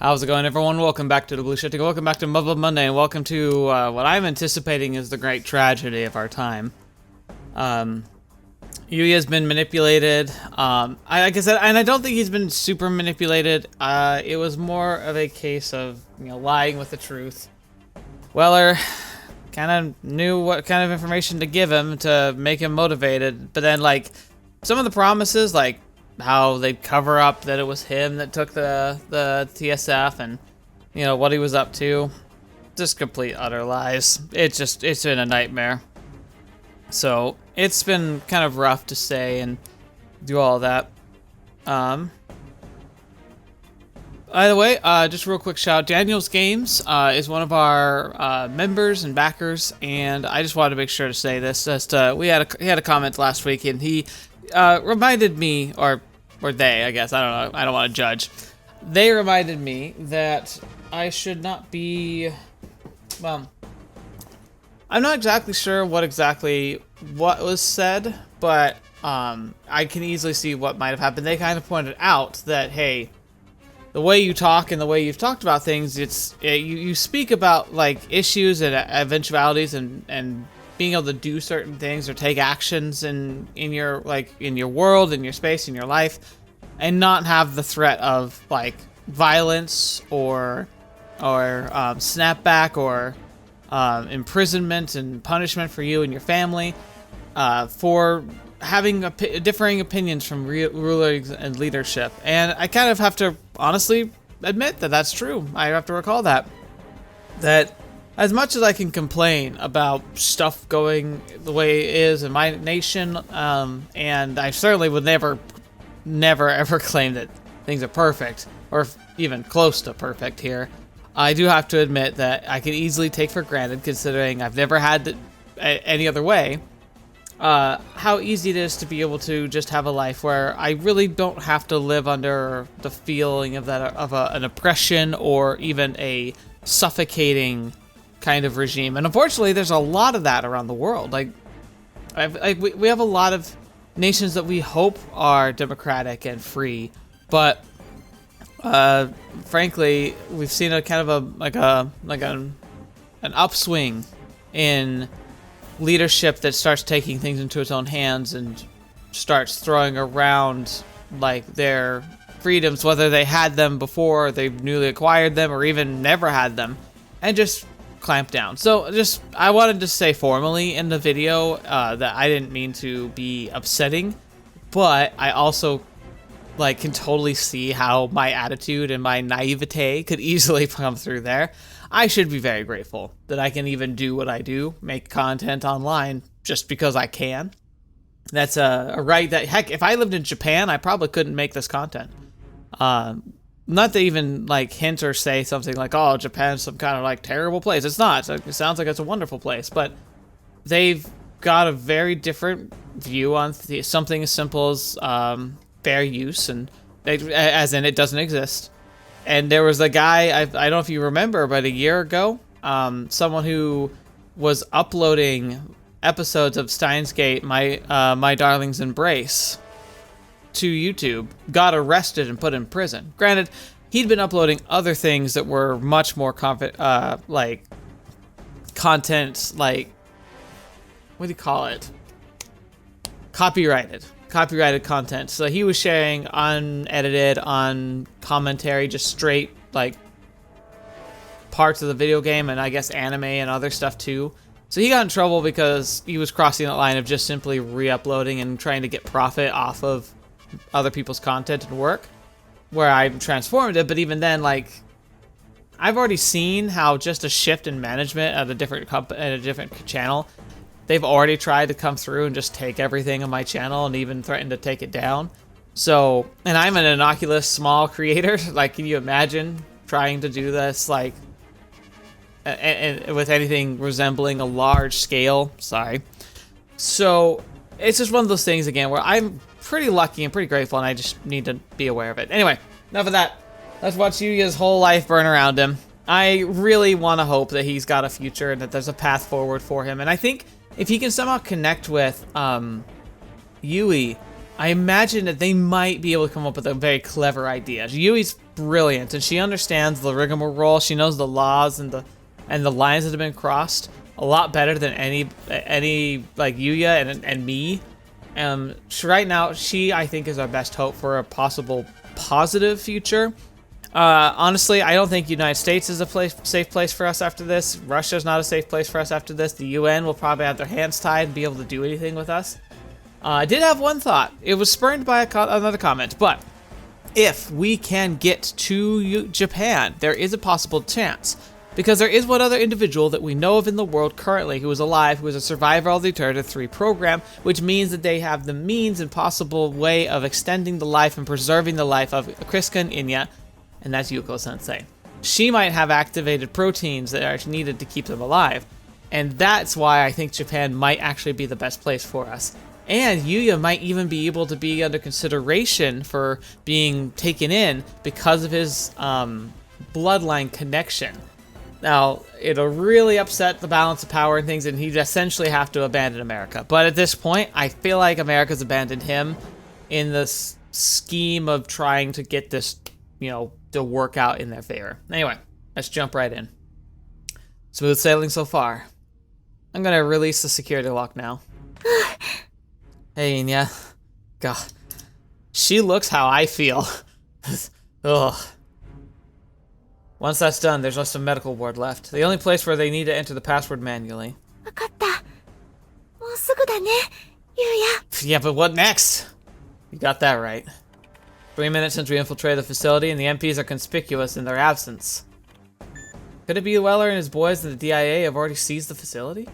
How's it going, everyone? Welcome back to TheBlueShifting. Welcome back to Muv-Luv Monday, and welcome to what I'm anticipating is the great tragedy of our time. Yuuya's been manipulated. Like I said, and I don't think he's been super manipulated. It was more of a case of, lying with the truth. Weller kind of knew what kind of information to give him to make him motivated, but then, like, some of the promises, like how they'd cover up that it was him that took the TSF and, what he was up to. Just complete, utter lies. It's been a nightmare. So, it's been kind of rough to say and do all that. By the way, just a real quick shout out, Daniel's Games is one of our members and backers, and I just wanted to make sure to say this. He had a comment last week, and he reminded me, or they, I guess, I don't know, I don't want to judge. They reminded me that I should not be, well, I'm not exactly sure what was said, but I can easily see what might have happened. They kind of pointed out that, hey, the way you talk and the way you've talked about things, you speak about, like, issues and eventualities and being able to do certain things or take actions in your world, in your space, in your life, and not have the threat of, like, violence or snapback or imprisonment and punishment for you and your family for having differing opinions from rulers and leadership. And I kind of have to honestly admit that that's true. I have to recall that as much as I can complain about stuff going the way it is in my nation, and I certainly would never ever claim that things are perfect or even close to perfect here, I do have to admit that I can easily take for granted, considering I've never had it any other way, how easy it is to be able to just have a life where I really don't have to live under the feeling of an oppression or even a suffocating kind of regime. And unfortunately, there's a lot of that around the world. Like, we have a lot of nations that we hope are democratic and free, but frankly, we've seen a kind of an upswing in leadership that starts taking things into its own hands and starts throwing around, like, their freedoms, whether they had them before, they newly acquired them, or even never had them, and just clamp down. So I wanted to say formally in the video that I didn't mean to be upsetting, but I also, like, can totally see how my attitude and my naivete could easily come through there. I should be very grateful that I can even do what I do, make content online, just because I can. That's a right that, heck, if I lived in Japan, I probably couldn't make this content. Not to even, like, hint or say something like, oh, Japan's some kind of, like, terrible place. It's not. It sounds like it's a wonderful place, but they've got a very different view on something as simple as fair use, and as in it doesn't exist. And there was a guy, I don't know if you remember, but a year ago, someone who was uploading episodes of Steins Gate, My Darling's Embrace, to YouTube, got arrested and put in prison. Granted, he'd been uploading other things that were much more like content, like, what do you call it? Copyrighted content. So he was sharing unedited, on commentary, just straight, like, parts of the video game, and I guess anime and other stuff too. So he got in trouble because he was crossing that line of just simply re-uploading and trying to get profit off of other people's content and work, where I transformed it. But even then, like, I've already seen how just a shift in management at a different channel, they've already tried to come through and just take everything on my channel and even threaten to take it down. So, and I'm an innocuous small creator. Like, can you imagine trying to do this, like, and with anything resembling a large scale? Sorry. So it's just one of those things, again, where I'm pretty lucky and pretty grateful, and I just need to be aware of it. Anyway, enough of that. Let's watch Yuuya's whole life burn around him. I really want to hope that he's got a future and that there's a path forward for him. And I think if he can somehow connect with Yuuya, I imagine that they might be able to come up with a very clever idea. Yui's brilliant, and she understands the rigmarole. She knows the laws and the lines that have been crossed a lot better than any like Yuuya and me. Right now, she, I think, is our best hope for a possible positive future. Honestly, I don't think United States is a safe place for us after this. Russia's not a safe place for us after this. The UN will probably have their hands tied and be able to do anything with us. I did have one thought. It was spurned by another comment, but if we can get to Japan, there is a possible chance. Because there is one other individual that we know of in the world currently who is alive, who is a survivor of the Alternative 3 program, which means that they have the means and possible way of extending the life and preserving the life of Cryska and Inia, and that's Yuko-sensei. She might have activated proteins that are needed to keep them alive, and that's why I think Japan might actually be the best place for us. And Yuuya might even be able to be under consideration for being taken in because of his bloodline connection. Now, it'll really upset the balance of power and things, and he'd essentially have to abandon America. But at this point, I feel like America's abandoned him in this scheme of trying to get this, to work out in their favor. Anyway, let's jump right in. Smooth sailing so far. I'm gonna release the security lock now. Hey, Inia. God. She looks how I feel. Ugh. Once that's done, there's just a medical ward left. The only place where they need to enter the password manually. Yeah, but what next? You got that right. 3 minutes since we infiltrated the facility, and the MPs are conspicuous in their absence. Could it be Weller and his boys and the DIA have already seized the facility?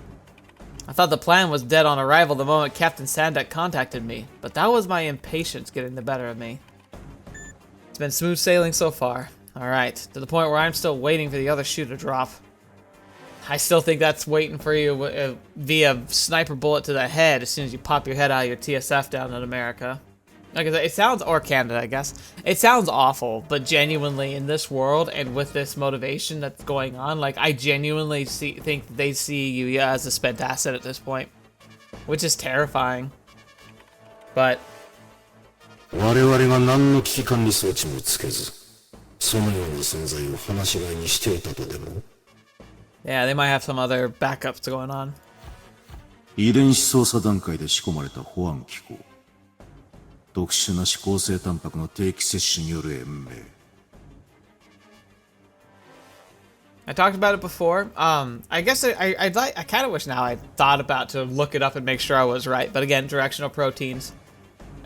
I thought the plan was dead on arrival the moment Captain Sandek contacted me, but that was my impatience getting the better of me. It's been smooth sailing so far. Alright, to the point where I'm still waiting for the other shoe to drop. I still think that's waiting for you via sniper bullet to the head as soon as you pop your head out of your TSF down in America. Like I said, it sounds, or Canada, I guess. It sounds awful, but genuinely in this world and with this motivation that's going on, like I genuinely think they see Yuuya as a spent asset at this point, which is terrifying. But yeah, they might have some other backups going on. I talked about it before. I guess I kind of wish now I thought about to look it up and make sure I was right. But again, directional proteins,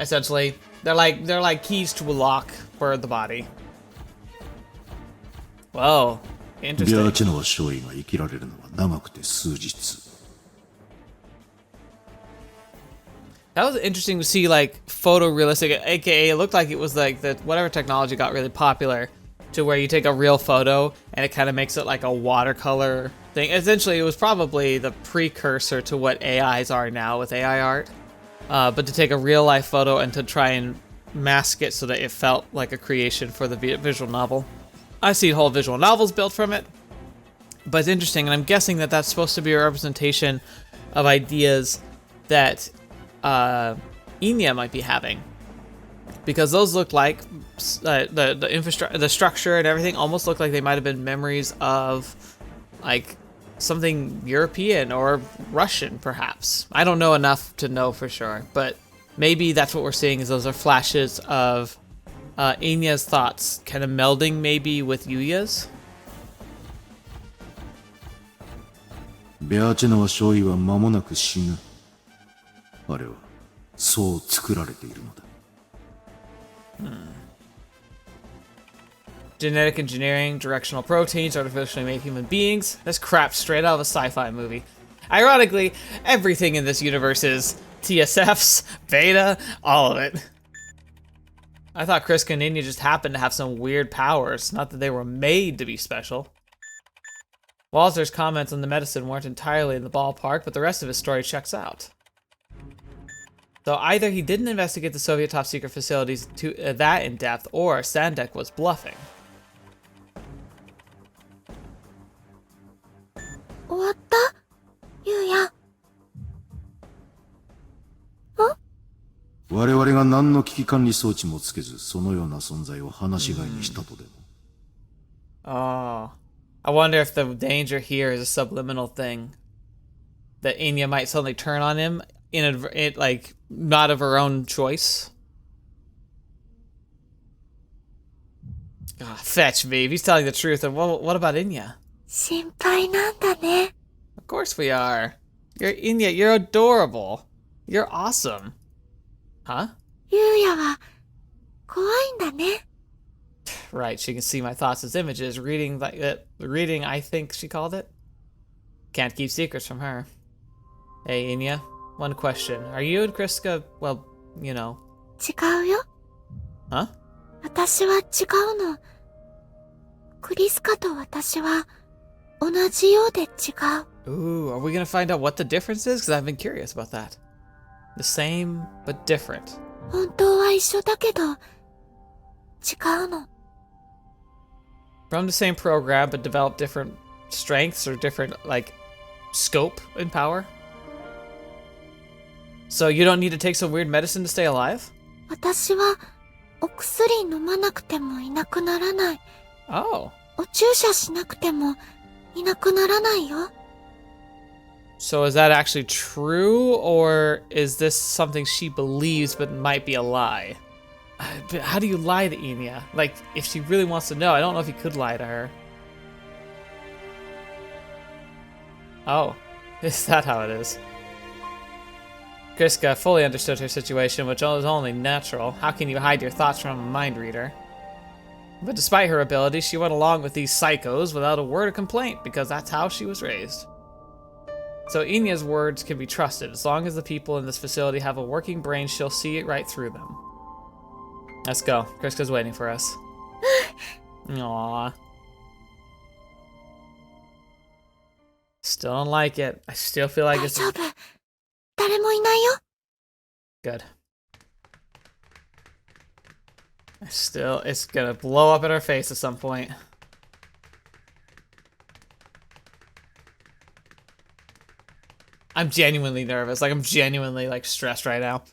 essentially, they're like keys to a lock for the body. Whoa, interesting. That was interesting to see, like, photorealistic, aka it looked like it was like the whatever technology got really popular to where you take a real photo and it kind of makes it like a watercolor thing. Essentially, it was probably the precursor to what AIs are now with AI art. But to take a real life photo and to try and mask it so that it felt like a creation for the visual novel. I've seen whole visual novels built from it, but it's interesting, and I'm guessing that that's supposed to be a representation of ideas that Inia might be having, because those look like the structure and everything almost look like they might have been memories of like something European or Russian, perhaps. I don't know enough to know for sure, but maybe that's what we're seeing, is those are flashes of Inia's thoughts kind of melding maybe with Yuuya's. Genetic engineering, directional proteins, artificially made human beings. That's crap straight out of a sci-fi movie. Ironically, everything in this universe is TSFs, beta, all of it. I thought Cryska and Inia just happened to have some weird powers, not that they were made to be special. Walter's comments on the medicine weren't entirely in the ballpark, but the rest of his story checks out. So either he didn't investigate the Soviet top-secret facilities to that in depth, or Sandek was bluffing. 我々が何の危機管理装置もつけず、そのような存在を話し飼いにしたとでも。Oh. I wonder if the danger here is a subliminal thing. That Inia might suddenly turn on him like, not of her own choice. Oh, fetch me. If he's telling the truth, then what about Inia? 心配なんだね。 Of course we are. You're Inia, you're adorable. You're awesome. Huh? ゆうやは怖いんだね。 Right, she can see my thoughts as images. Reading, I think she called it. Can't keep secrets from her. Hey, Inia, one question. Are you and Cryska, well, you know... 違うよ。 Huh? 私は違うの。クリスカと私は同じようで違う。 Ooh, are we gonna find out what the difference is? Because I've been curious about that. The same, but different. 本当は一緒だけど違うの。 From the same program, but develop different strengths or different, like, scope and power? So you don't need to take some weird medicine to stay alive? 私はお薬飲まなくてもいなくならない。 Oh. お注射しなくてもいなくならないよ。 So is that actually true, or is this something she believes but might be a lie? But how do you lie to Inia? Like, if she really wants to know, I don't know if you could lie to her. Oh, is that how it is? Cryska fully understood her situation, which was only natural. How can you hide your thoughts from a mind reader? But despite her ability, she went along with these psychos without a word of complaint, because that's how she was raised. So Inia's words can be trusted. As long as the people in this facility have a working brain, she'll see it right through them. Let's go. Cryska's waiting for us. Aww. Still don't like it. I still feel like it's... 大丈夫。誰もいないよ。 Good. Still, it's gonna blow up in her face at some point. I'm genuinely nervous. Like, I'm genuinely, like, stressed right now.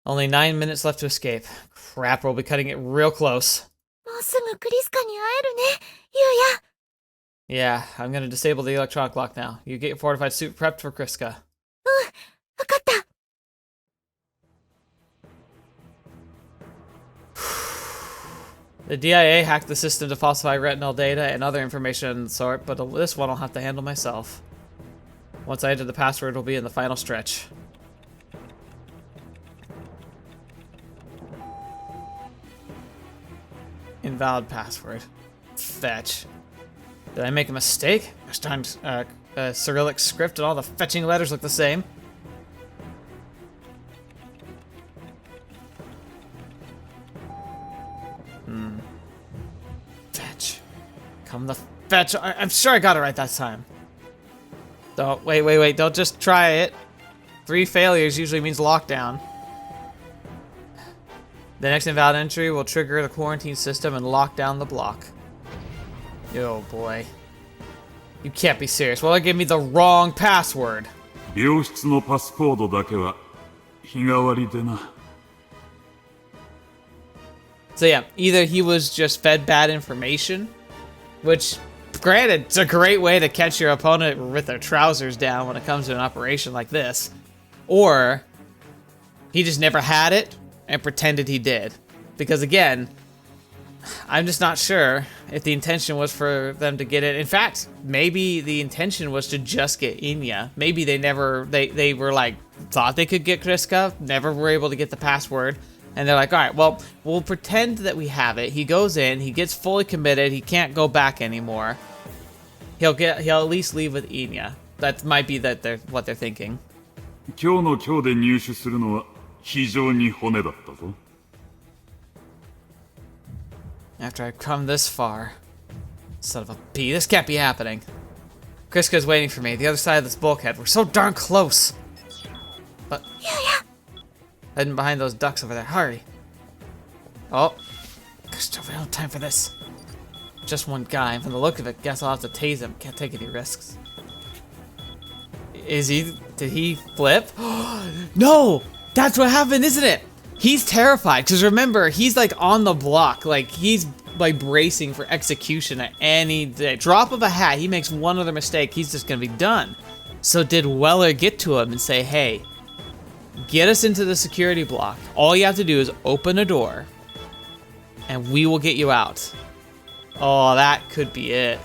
Only 9 minutes left to escape. Crap, we'll be cutting it real close. もうすぐクリスカに会えるね、ゆうや。 Yeah, I'm gonna disable the electronic lock now. You get your fortified suit prepped for Cryska. わかった。 The DIA hacked the system to falsify retinal data and other information of the sort, but this one I'll have to handle myself. Once I enter the password, will be in the final stretch. Invalid password. Fetch. Did I make a mistake? This time's Cyrillic script and all the fetching letters look the same. Fetch. Come the fetch. I'm sure I got it right that time. Oh, wait. Don't just try it. 3 failures usually means lockdown. The next invalid entry will trigger the quarantine system and lock down the block. Oh boy. You can't be serious. Well, they gave me the wrong password. 病室のパスコードだけは日替わりでな。 So yeah, either he was just fed bad information, which, granted, it's a great way to catch your opponent with their trousers down when it comes to an operation like this, or he just never had it and pretended he did. Because again, I'm just not sure if the intention was for them to get it. In fact, maybe the intention was to just get Inia. Maybe they were like, thought they could get Cryska, never were able to get the password. And they're like, all right, well, we'll pretend that we have it. He goes in, he gets fully committed, he can't go back anymore. He'll at least leave with Inia. That might be what they're thinking. 今日の今日で入手するのは非常に骨だったぞ。 After I've come this far. Son of a bee, this can't be happening. Cryska's waiting for me, the other side of this bulkhead. We're so darn close. But... hiding behind those ducks over there. Hurry. Oh. Gosh, we don't have time for this. Just one guy. From the look of it, guess I'll have to tase him. Can't take any risks. Did he flip? No! That's what happened, isn't it? He's terrified because remember, he's like on the block, like he's like bracing for execution at any day. Drop of a hat, he makes one other mistake, he's just gonna be done. So did Weller get to him and say, hey, get us into the security block. All you have to do is open a door and we will get you out. Oh, that could be it.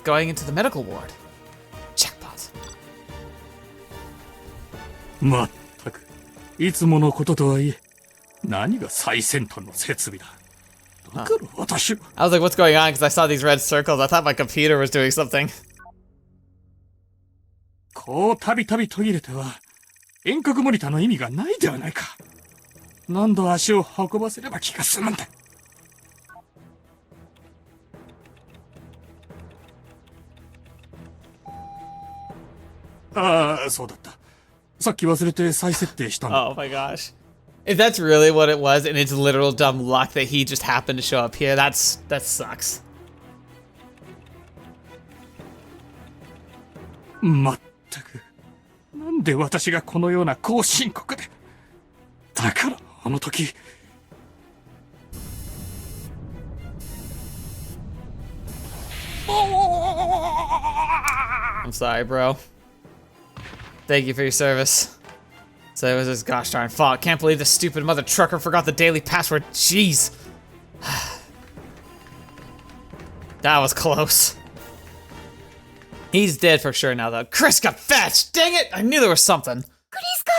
Going into the medical ward. Jackpot. まったく、いつものこととはいえ、何が最先端の設備だ。だから私は。I was like, what's going on? Because I saw these red circles. I thought my computer was doing something. こうたびたび途切れては、遠隔モニターの意味がないではないか。何度足を運ばせれば気が済むんだ。ああ、そうだった。さっき忘れて再設定したんだ。 Oh my gosh. If that's really what it was, and it's literal dumb luck that he just happened to show up here, that sucks. まったく、なんで私がこのような後進国で。だからあの時。I'm sorry, bro. Thank you for your service. So it was his gosh darn fault. Can't believe this stupid mother trucker forgot the daily password. Jeez. That was close. He's dead for sure now, though. Cryska, fetch! Dang it! I knew there was something. Cryska!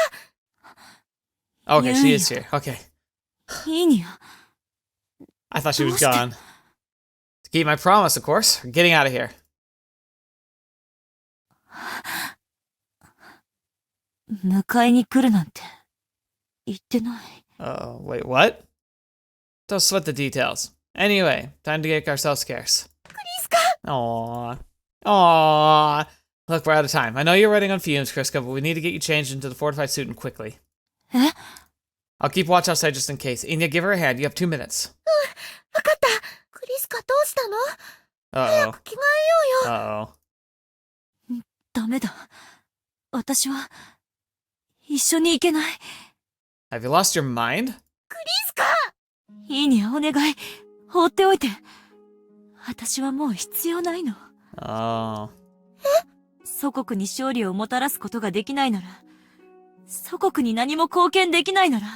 Okay, she is here. Okay. Inia. I thought she was gone. To keep my promise, of course. We're getting out of here. 迎えに来るなんて言ってない。 Oh, wait, what? Don't sweat the details. Anyway, time to get ourselves scarce. Cryska! Aww. Aww. Look, we're out of time. I know you're running on fumes, Cryska, but we need to get you changed into the fortified suit and quickly. え? I'll keep watch outside just in case. Inia, give her a hand. You have 2 minutes. わかった。クリスカどうしたの？ Uh-oh. 着替えようよ。Uh-oh. ダメだ。私は一緒に行けない。 Have you lost your mind? クリスカ！いいにお願い。放っておいて。私はもう必要ないの。Oh. 祖国に勝利をもたらすことができないなら、祖国に何も貢献できないなら、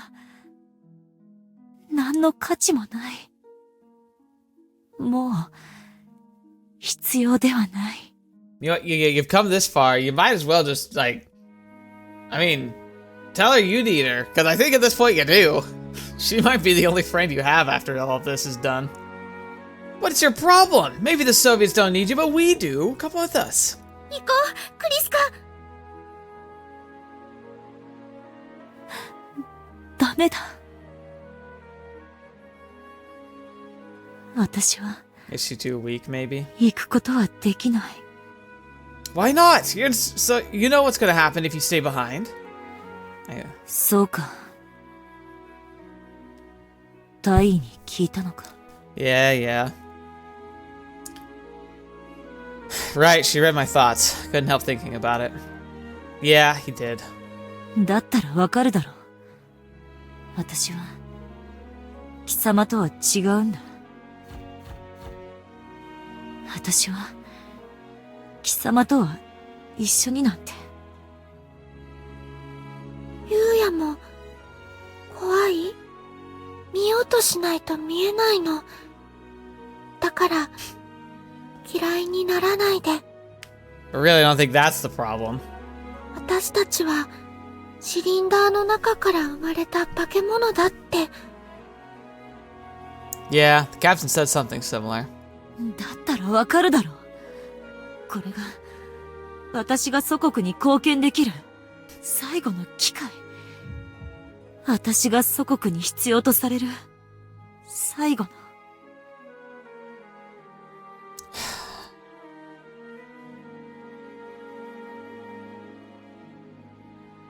何の価値もない。もう、必要ではない。You know, you've come this far. You might as well just, like... I mean, tell her you need her, because I think at this point you do. She might be the only friend you have after all of this is done. What's your problem? Maybe the Soviets don't need you, but we do. Come with us. 行こう、クリスカ。ダメだ。私は Is she too weak, maybe? 行くことはできない。Why not? So you know what's gonna happen if you stay behind. Yeah. そうか。大尉に聞いたのか。Yeah. Right, she read my thoughts. Couldn't help thinking about it. Yeah, he did. だったらわかるだろう。私は貴様とは違うんだ。私は貴様とは一緒になんて。ゆうやも怖い？見ようとしないと見えないの。だから嫌いにならないで。I really don't think that's the problem. 私たちはシリンダーの中から生まれた化け物だって。Yeah, the captain said something similar. だったらわかるだろう。これが私が祖国に貢献できる最後の機会。私が祖国に必要とされる最後の。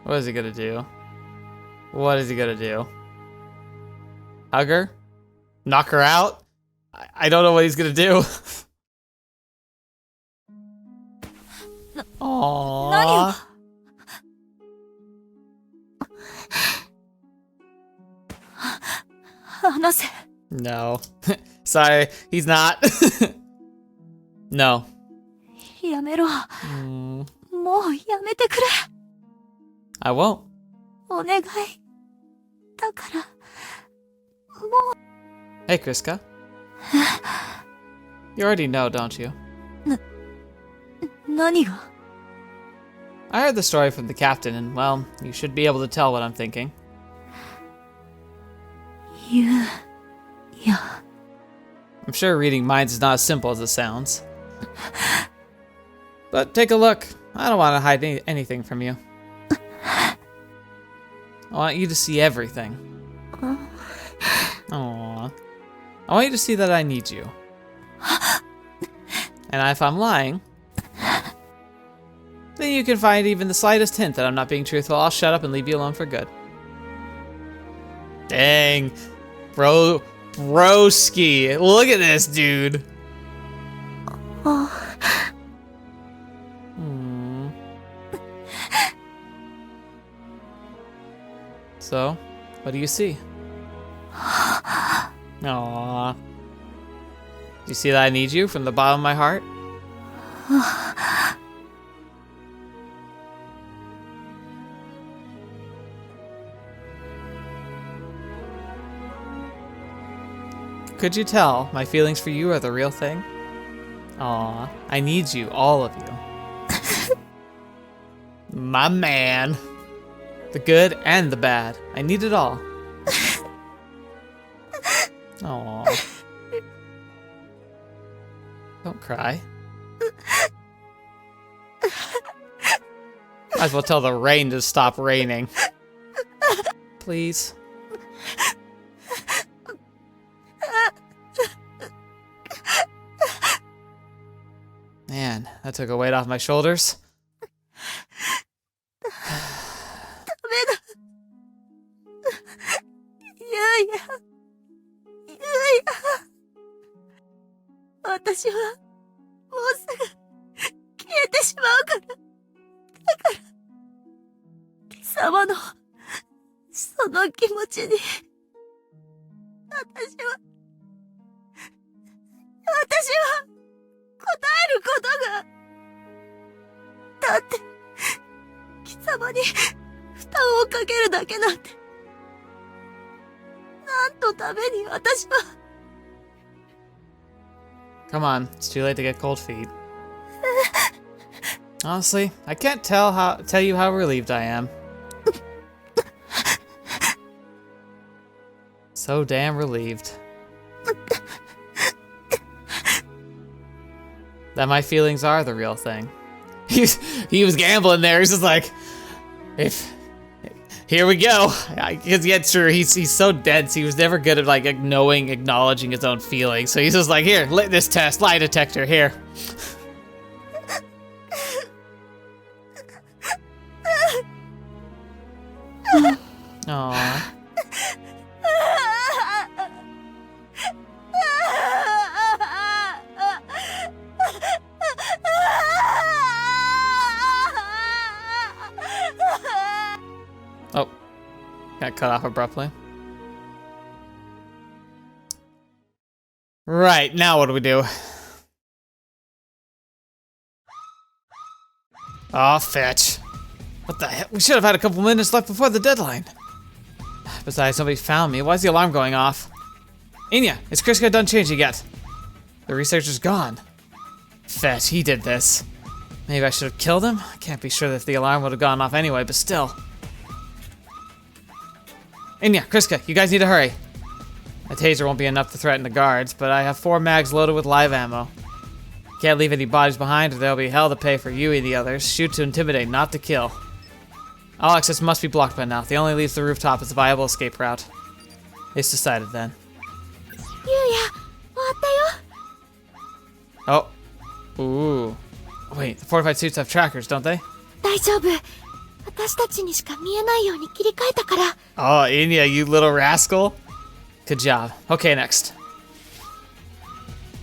What is he gonna do? What is he gonna do? Hug her? Knock her out? I don't know what he's gonna do. Aww. 離せ。 No. Sorry, he's not. No. やめろ。もうやめてくれ。 I won't. お願い。だから。 Hey, Cryska. You already know, don't you? 何が I heard the story from the captain, and, well, you should be able to tell what I'm thinking. ゆうや。 I'm sure reading minds is not as simple as it sounds. But take a look. I don't want to hide anything from you. I want you to see everything. Aww. I want you to see that I need you. And if I'm lying, then you can find even the slightest hint that I'm not being truthful. I'll shut up and leave you alone for good. Dang. Broski. Look at this, dude. So, what do you see? Aww. Do you see that I need you from the bottom of my heart? Could you tell my feelings for you are the real thing? Aw, I need you, all of you. My man. The good and the bad. I need it all. Aw. Don't cry. Might as well tell the rain to stop raining. Please. Man, that took a weight off my shoulders. 私はもうすぐ消えてしまうから。だから貴様のその気持ちに私は答えることが。だって貴様に負担をかけるだけなんて。何のために私は。 Come on, it's too late to get cold feet. Honestly, I can't tell you how relieved I am. So damn relieved. That my feelings are the real thing. He was gambling there. He's just like, here we go. Because yeah, it's true. He's so dense. He was never good at like acknowledging his own feelings. So he's just like, here, let this test, lie detector, here. Aww. Oh, got cut off abruptly. Right, now what do we do? Aw, fetch. What the hell? We should have had a couple minutes left before the deadline. Besides, nobody found me. Why is the alarm going off? Inia, is Cryska done changing yet? The researcher's gone. Fetch, he did this. Maybe I should have killed him? I can't be sure that the alarm would have gone off anyway, but still. Inia, Cryska, you guys need to hurry. A taser won't be enough to threaten the guards, but I have 4 mags loaded with live ammo. Can't leave any bodies behind or there'll be hell to pay for Yuuya and the others. Shoot to intimidate, not to kill. All access must be blocked by now. The only leads to the rooftop is a viable escape route. It's decided then. Yuuya, 終わったよ。 Oh. Ooh. Wait, the fortified suits have trackers, don't they? 大丈夫。私たちにしか見えないように切り替えたから。 Oh, Inia, you little rascal. Good job. Okay, next.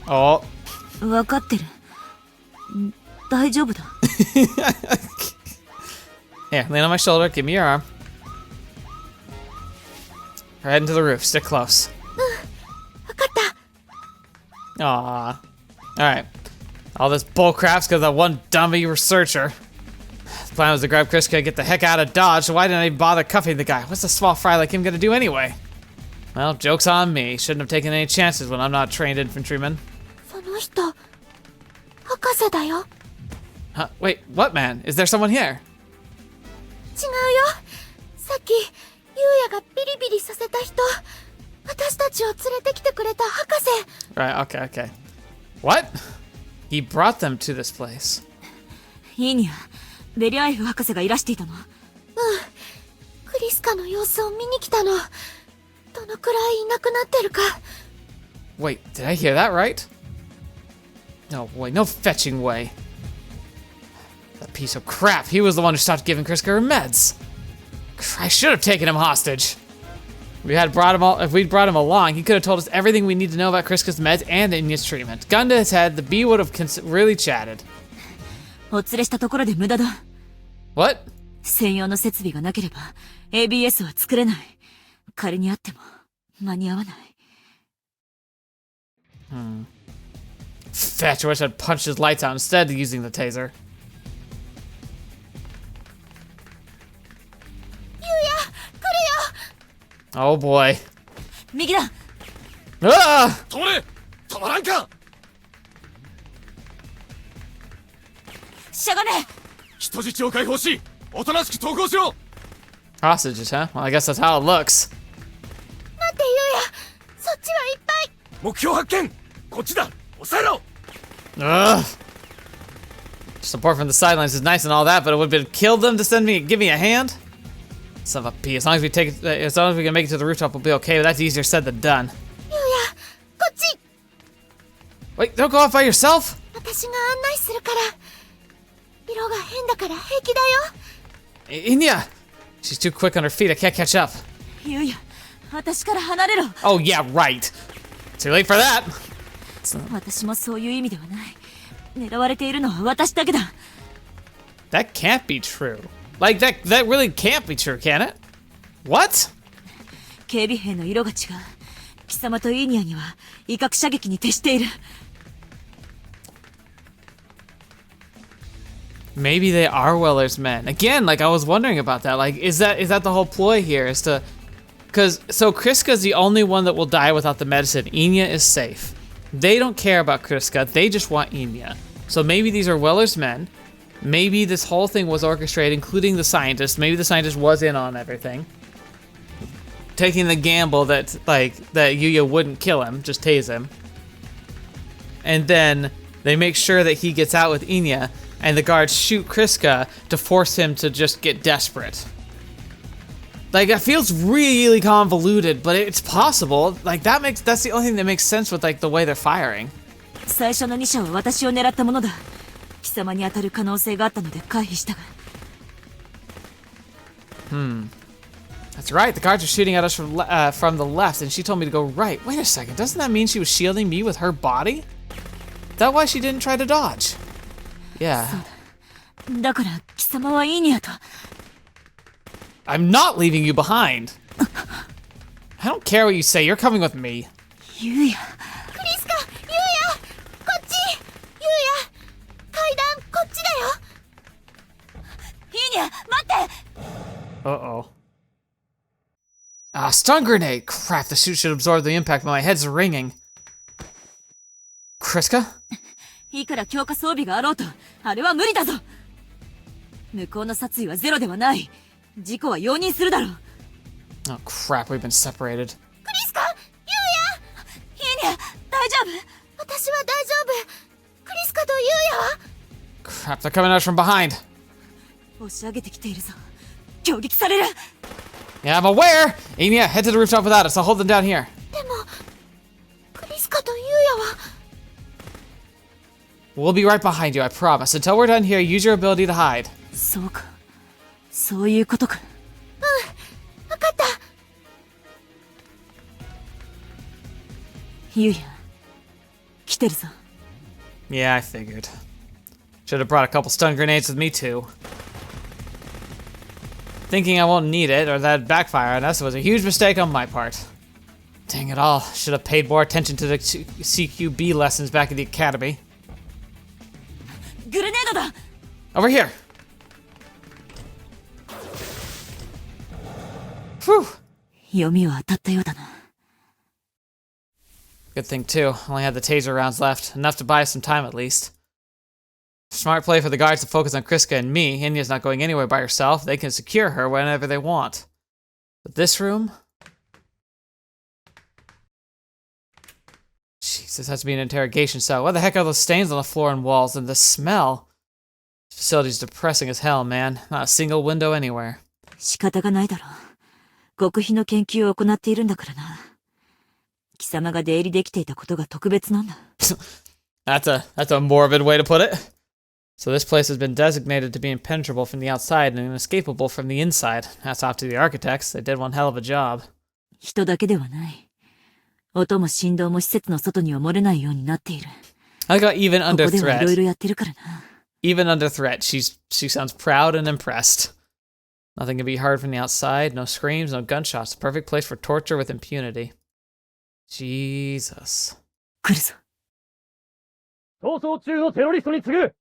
Oh. わかってる。大丈夫だ。 Here, lean on my shoulder. Give me your arm. We're heading to the roof. Stick close. うん。Aw. Alright. All this bullcrap's because that one dummy researcher. The plan was to grab Cryska and get the heck out of Dodge, so why didn't I even bother cuffing the guy? What's a small fry like him gonna do anyway? Well, joke's on me. Shouldn't have taken any chances when I'm not a trained infantryman. その人、博士だよ。 Huh? Wait, what man? Is there someone here? 違うよ。さっき、ゆうやがビリビリさせた人。私たちを連れてきてくれた博士。 Right, okay. What? He brought them to this place. イニア、ベリアイフ博士がいらしていたの。クリスカの様子を見に来たの。どのくらいいなくなってるか。 Wait, did I hear that right? No way, no fetching way. That piece of crap, he was the one who stopped giving Cryska her meds. I should have taken him hostage. If we'd brought him along, he could have told us everything we need to know about Cryska's meds and Inia's treatment. Gun to his head, the bee would have really chatted. お連れしたところで無駄だ。 What? 専用の設備がなければ ABS は作れない。仮にあっても間に合わない。Fetch, I wish I'd punched his lights out instead of using the taser. ゆうや、来るよ。 Oh boy. 右だ。 Ah! 止まれ止まらんかしゃがね。人質を解放し、おとなしく投降しろ Hostages, huh? Well, I guess that's how it looks. 待ってゆうや。そっちはいっぱい。目標発見こっちだ抑えろ Ugh. Support from the sidelines is nice and all that, but it would have killed them to give me a hand? Son of a p. As long as we can make it to the rooftop, we'll be okay, but that's easier said than done. ゆうや、こっち。 Wait, don't go off by yourself? 私が案内するから。色が変だから平気だよ。Inia! She's too quick on her feet, I can't catch up. ゆうや、私から離れろ。 Oh yeah, right. Too late for that. 私もそういう意味ではない。狙われているのは私だけだ。 That can't be true. Like, that really can't be true, can it? What? 警備兵の色が違う。貴様とイーニアには威嚇射撃に徹している。 Maybe they are Weller's men. Again, like I was wondering about that. Like, is that the whole ploy here? Is to, so Cryska's the only one that will die without the medicine. Inia is safe. They don't care about Cryska. They just want Inia. So maybe these are Weller's men. Maybe this whole thing was orchestrated, including the scientist. Maybe the scientist was in on everything, taking the gamble that Yuuya wouldn't kill him, just tase him, and then they make sure that he gets out with Inia. And the guards shoot Cryska to force him to just get desperate. Like, it feels really convoluted, but it's possible. Like, that's the only thing that makes sense with, like, the way they're firing. 最初の2社は私を狙ったものだ。貴様に当たる可能性があったので回避したが。That's right, the guards are shooting at us from the left, and she told me to go right. Wait a second, doesn't that mean she was shielding me with her body? Is that why she didn't try to dodge? Yeah. だから貴様はイーニアと。 I'm not leaving you behind. I don't care what you say, you're coming with me. ユウヤ。クリスカ、ユウヤ、こっち。ユウヤ、階段こっちだよ。イーニア、待って。 Uh-oh. Ah, stun grenade! Crap, the suit should absorb the impact, but my head's ringing. Cryska? いくら強化装備があろうと、あれは無理だぞ。向こうの殺意はゼロではない。事故は容認するだろう。Oh crap, we've been separated. クリスカ、ユウヤ。イーニア、大丈夫？私は大丈夫。クリスカとユウヤは？ Crap, they're coming at us from behind. 押し上げてきているぞ。攻撃される。 Yeah, I'm aware! Inia, head to the rooftop without us, I'll hold them down here. でも、クリスカとユウヤは。 We'll be right behind you, I promise. Until we're done here, use your ability to hide. そうか。そういうことか。わかった。ユウヤ、来てるぞ。 Yeah, I figured. Should have brought a couple stun grenades with me too. Thinking I won't need it, or that'd backfire on us, was a huge mistake on my part. Dang it all. Should have paid more attention to the CQB lessons back at the academy. グレネードだ。 Over here. Whew. 読みは当たったようだな。 Good thing too. Only had the taser rounds left. Enough to buy us some time at least. Smart play for the guards to focus on Cryska and me. Inia's not going anywhere by herself. They can secure her whenever they want. But this room? Jeez, this has to be an interrogation cell. What the heck are those stains on the floor and walls? And the smell? This facility's depressing as hell, man. Not a single window anywhere. 仕方がないだろう。極秘の研究を行っているんだからな。貴様が出入りできていたことが特別なんだ。That's a morbid way to put it. So this place has been designated to be impenetrable from the outside and inescapable from the inside. Hats off to the architects. They did one hell of a job. 人だけではない。音も振動も施設の外には漏れないようになっている。I got even こ under こではいろい threat. ろやってるからな。Even under threat, she sounds proud and impressed. Nothing can be heard from the outside. No screams, no gunshots. The perfect place for torture with impunity. Jesus. 来るぞ。逃走中のテロリストに次ぐ。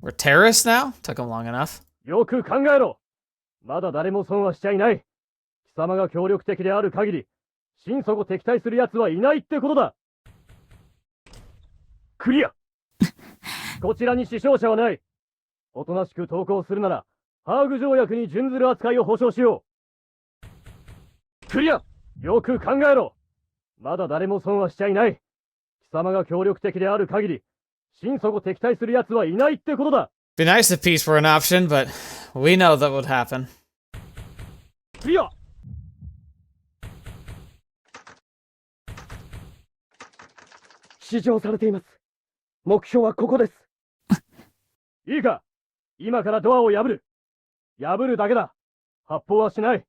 We're terrorists now? Took them long enough. よく考えろ。まだ誰も損はしちゃいない。貴様が協力的である限り、心底敵対する奴はいないってことだ。クリア。こちらに死傷者はない。おとなしく投降するなら、ハーグ条約に準ずる扱いを保証しよう。クリア。よく考えろ。まだ誰も損はしちゃいない。貴様が協力的である限り、心底敵対する奴はいないってことだ。Be nice if peace were an option, but we know that would happen. クリア。指示されています。目標はここです。いいか、今からドアを破る。破るだけだ。発砲はしない。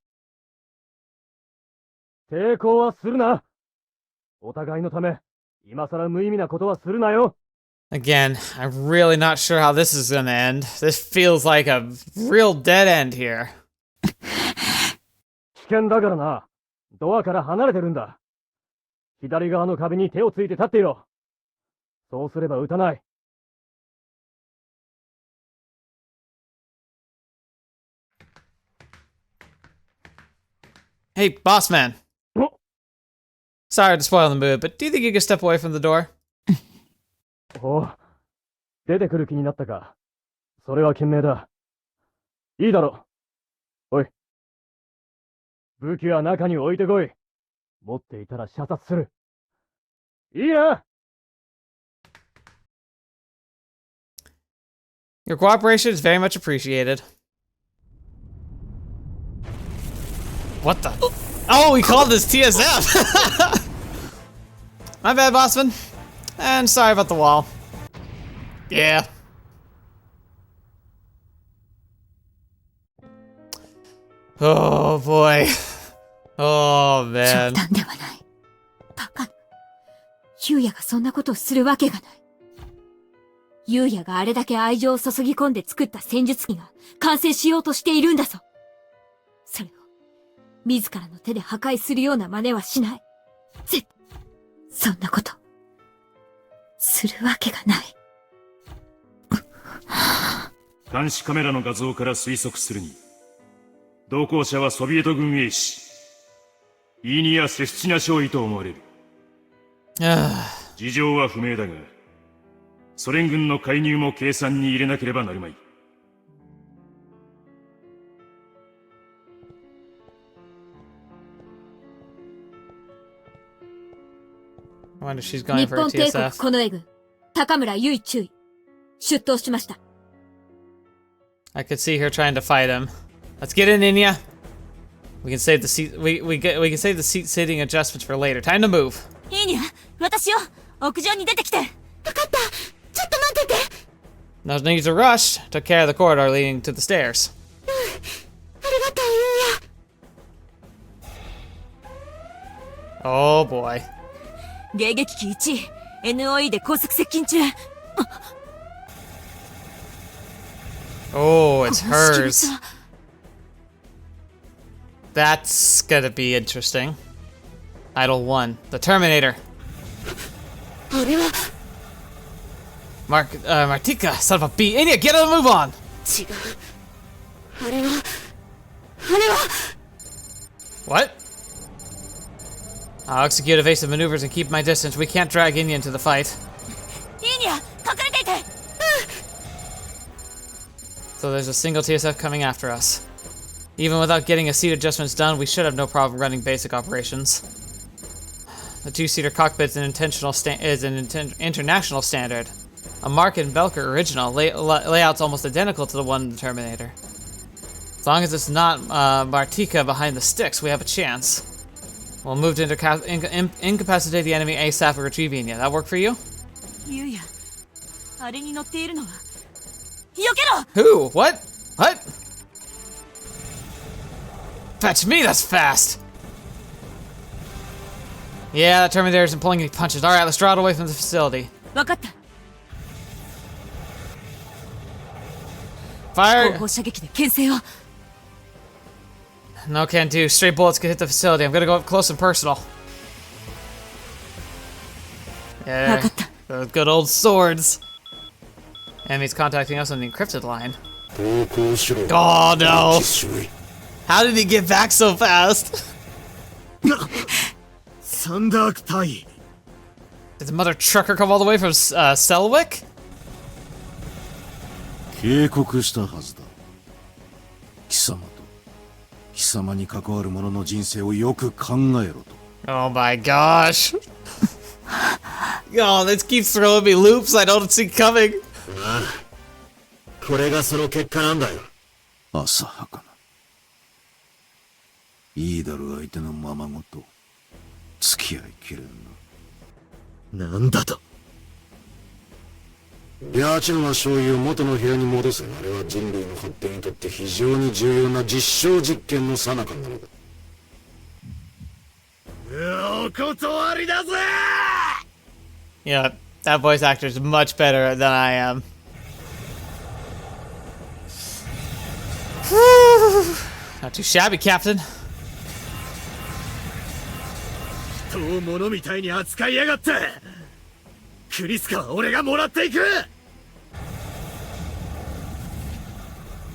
抵抗はするな。お互いのため、今さら無意味なことはするなよ。Again, I'm really not sure how this is gonna end. This feels like a real dead end here. 危険だからな。ドアから離れてるんだ。左側の壁に手をついて立っていろ。そうすれば撃たない。Hey, boss man. Sorry to spoil the mood, but do you think you could step away from the door? おう、出てくる気になったか。それは賢明だ。いいだろう。おい。武器は中に置いてこい。持っていたら射殺する。いいな。 Your cooperation is very much appreciated. What the? Oh, we called this TSF! My bad, bossman. And sorry about the wall. Yeah. Oh boy. Oh 冗 man. 談ではない。バカな。ユウヤがそんなことをするわけがない。ユウヤがあれだけ愛情を注ぎ込んで作った戦術機が完成しようとしているんだぞ。それを自らの手で破壊するような真似はしない。そんなこと、するわけがない。監視カメラの画像から推測するに、同行者はソビエト軍兵士、イニア・セスチナ少尉と思われる。事情は不明だが、ソ連軍の介入も計算に入れなければなるまい。I wonder if she's 日 going for a 本帝国 TSF. 近衛軍、高村唯注意。出頭しました。I could see her trying to fight him. Let's get in, Inia. We can save the seat. We can save the seat sitting adjustments for later. Time to move. いいにゃ、私を屋上に出てきて。わかった。ちょっと待ってて。No need to rush. Took care of the corridor leading to the stairs. ありがとう、Oh boy. 迎撃機1、NOE で高速接近中。 Oh, it's この識 hers. 別は That's gonna be interesting. Idol 1, the Terminator. あれは Martika, son of a bee. Inia, get on the move on! 違う。あれは What? I'll execute evasive maneuvers and keep my distance. We can't drag Inia into the fight. イニア、隠れていて。So there's a single TSF coming after us. Even without getting a seat adjustments done, we should have no problem running basic operations. The two-seater cockpit is an international standard. A Mark and Belker original. Layout's almost identical to the one in the Terminator. As long as it's not Martika behind the sticks, we have a chance. We'll move to incapacitate the enemy ASAP and retrieve Inia. That work for you? ユウヤ、あれに乗っているのは。避けろ。 Who? What? What? Fetch me, that's fast! Yeah, that Terminator isn't pulling any punches. Alright, let's draw it away from the facility. わかった。 Fire! 後方射撃で牽制を。 No, can't do. Straight bullets can hit the facility. I'm gonna go up close and personal. Yeah, わかった。 those good old swords. Enemies contacting us on the encrypted line. Oh no! How did he get back so fast? Sandek Tai. Did the mother trucker come all the way from Selwick? 警告したはずだ。貴様と貴様に関わる者の人生をよく考えろと。 Oh my gosh. Oh, this keeps throwing me loops I don't see coming. これがその結果なんだよ。浅はかな。いいだろ相手のままごと。付き合いきれんな。なんだと。ヤーチの醤油を元の部屋に戻せ。あれは人類の発展にとって非常に重要な実証実験の最中なのだ。お断りだぜ。 Yeah, that voice actor is much better than I am. Not too shabby, Captain. 人を物みたいに扱いやがって。クリスカは俺がもらっていく。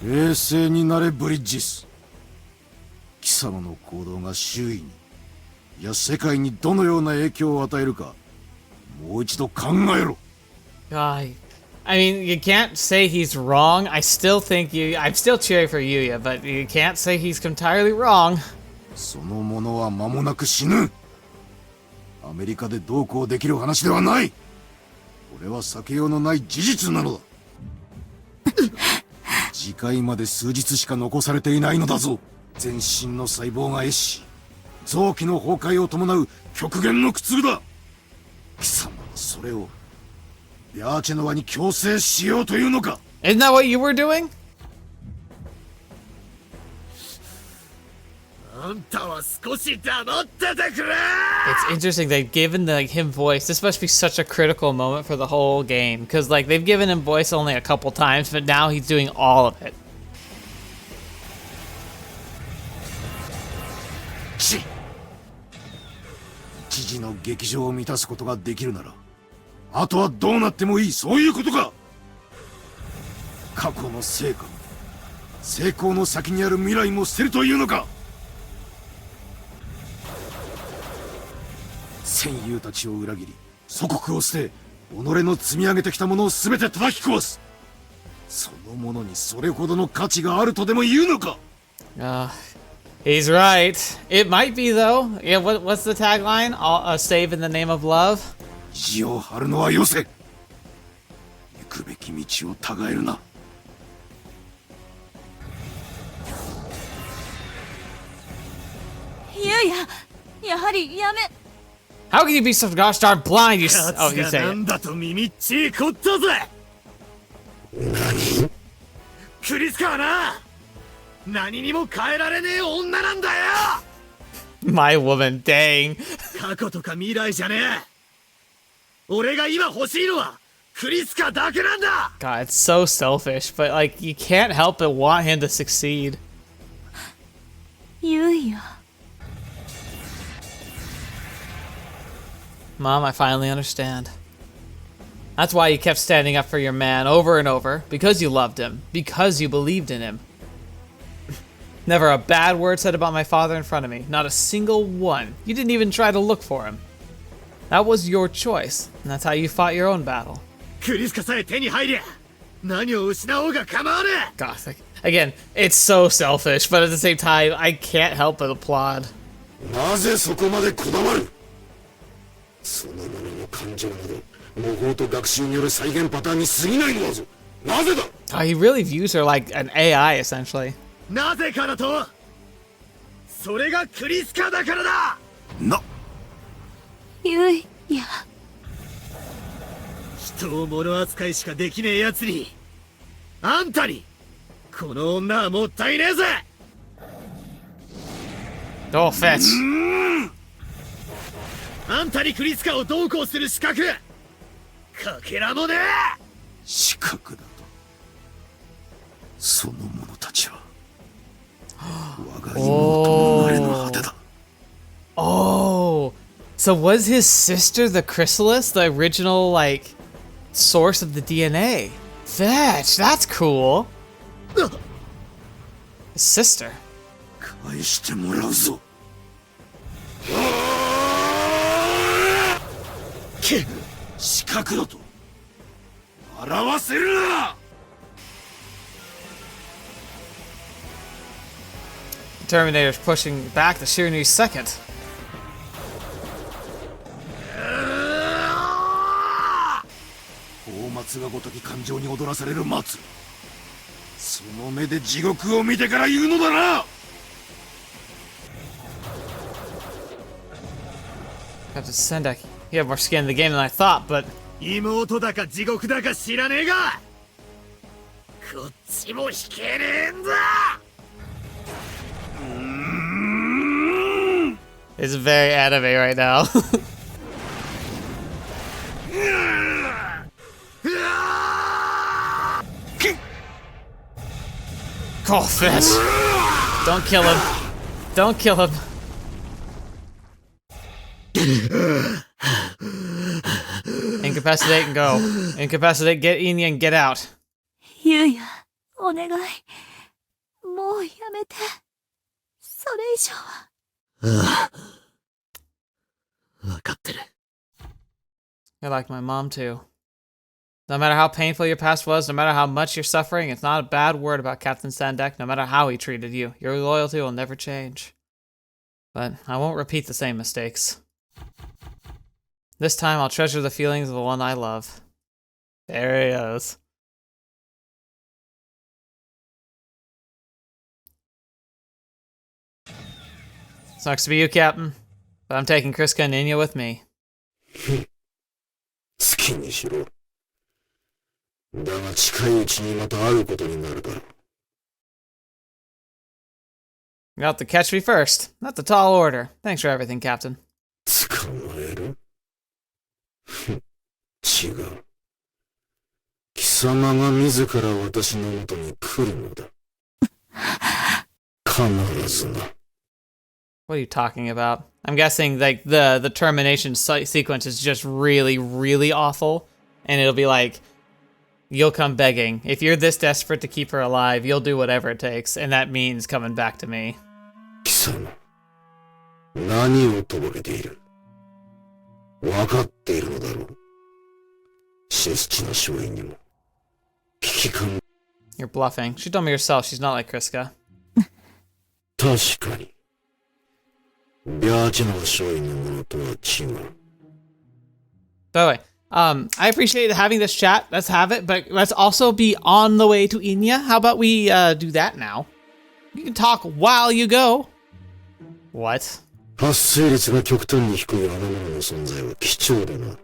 冷静になれブリッジス。貴様の行動が周囲に、いや世界にどのような影響を与えるか、もう一度考えろ。I mean, you can't say he's wrong. I still think I'm still cheering for Yuuya, but you can't say he's entirely wrong. その者は間もなく死ぬ。アメリカでどうこうできる話ではない。これは避けようのない事実なのだ。次回まで数日しか残されていないのだぞ。全身の細胞が壊死、臓器の崩壊を伴う極限の苦痛だ。貴様はそれをヤーチェの輪に強制しようというのか。 Isn't that what you were doing? あんたは少し黙っててくれ。 It's interesting they've given him voice. This must be such a critical moment for the whole game, because like they've given him voice only a couple times, but now he's doing all of it. 知事の劇場を満たすことができるなら、あとはどうなってもいい、そういうことか。過去の成果、成功の先にある未来も捨てるというのか。戦友たちを裏切り、祖国を捨て、己の積み上げてきたものを全て叩き壊す。そのものにそれほどの価値があるとでも言うのか。He's right. It might be though. Yeah. What's the tagline? Save in the name of love. 意地を張るのはよせ。行くべき道をたがえるな。ユウヤ、やはりやめ。 How can you be so gosh darn blind? You you が say なん it. だと耳っちいこったぜ。クリスカはな、何にも変えられねえ女なんだよ。 My woman, dang. 過去とか未来じゃねえ。俺が今欲しいのはクリスカだけなんだ。 God, it's so selfish, but like you can't help but want him to succeed. ユウヤ。 How ユウヤ。 can you be so gosh darn blind? You ユウヤ。 oh, you say it. ユウヤ。 クリスカはな、何にも変えられねえ女なんだよ。 My woman, dang. ユウヤ。Mom, I finally understand. That's why you kept standing up for your man over and over. Because you loved him. Because you believed in him. Never a bad word said about my father in front of me. Not a single one. You didn't even try to look for him. That was your choice. And that's how you fought your own battle. Gothic. Again, it's so selfish, but at the same time, I can't help but applaud. なぜそこまでこだわる。そのものの感情など模倣と学習による再現パターンに過ぎないのだぞ。なぜだ。 Oh, he really views her like an AI, essentially. なぜからとそれがクリスカだからだ。な。ゆいや。人を物扱いしかできねえ奴にあんたにこの女はもったいねえぜ。Oh, fetch. あんたにクリスカをどうこうする資格かけらもねえ。資格だと。その者たちは我が妹の生まれの果てだ。 Oh, so was his sister the chrysalis, the original, like, source of the DNA? Fetch, that's cool. His sister. 返してもらうぞ。資格だと笑わせるな。 Terminator's pushing back the Shirnu's second. 大松がごとき感情に踊らされる松。その目で地獄を見てから言うのだな。 Captain Sandek, you have more skin in the game than I thought, but 妹だか地獄だか知らねえがこっちも引けねえんだ。 it's very anime right now. Oh, Fetch. Don't kill him. Don't kill him. Incapacitate and go. Incapacitate, get Inia and get out. ゆうや、お願い。もうやめて。それ以上は。分かってる。 You're like my mom too. No matter how painful your past was, no matter how much you're suffering, it's not a bad word about Captain Sandek, no matter how he treated you. Your loyalty will never change. But I won't repeat the same mistakes. This time I'll treasure the feelings of the one I love. There he is. Sucks to be you, Captain. But I'm taking Cryska and Inia with me. 好きにしろ。だが近いうちにまた会うことになるだろう。 You have to catch me first. That's a tall order. Thanks for everything, Captain. 捕まえる？違う。貴様が自ら私の元に来るのだ。必ずな。 What are you talking about? I'm guessing like the termination sequence is just really, really awful, and it'll be like, you'll come begging. If you're this desperate to keep her alive, you'll do whatever it takes, and that means coming back to me. 貴様、何をとぼけている？分かっているのだろう。シェスチの勝因にも危機感。 You're bluffing. She told me herself she's not like Cryska. 確かに。ビャーチの勝因のものとは違う。 By the way, I appreciate having this chat. Let's have it, but let's also be on the way to Inia. How about we do that now? You can talk while you go. What? 発生率が極端に低いあのものの存在は貴重だな。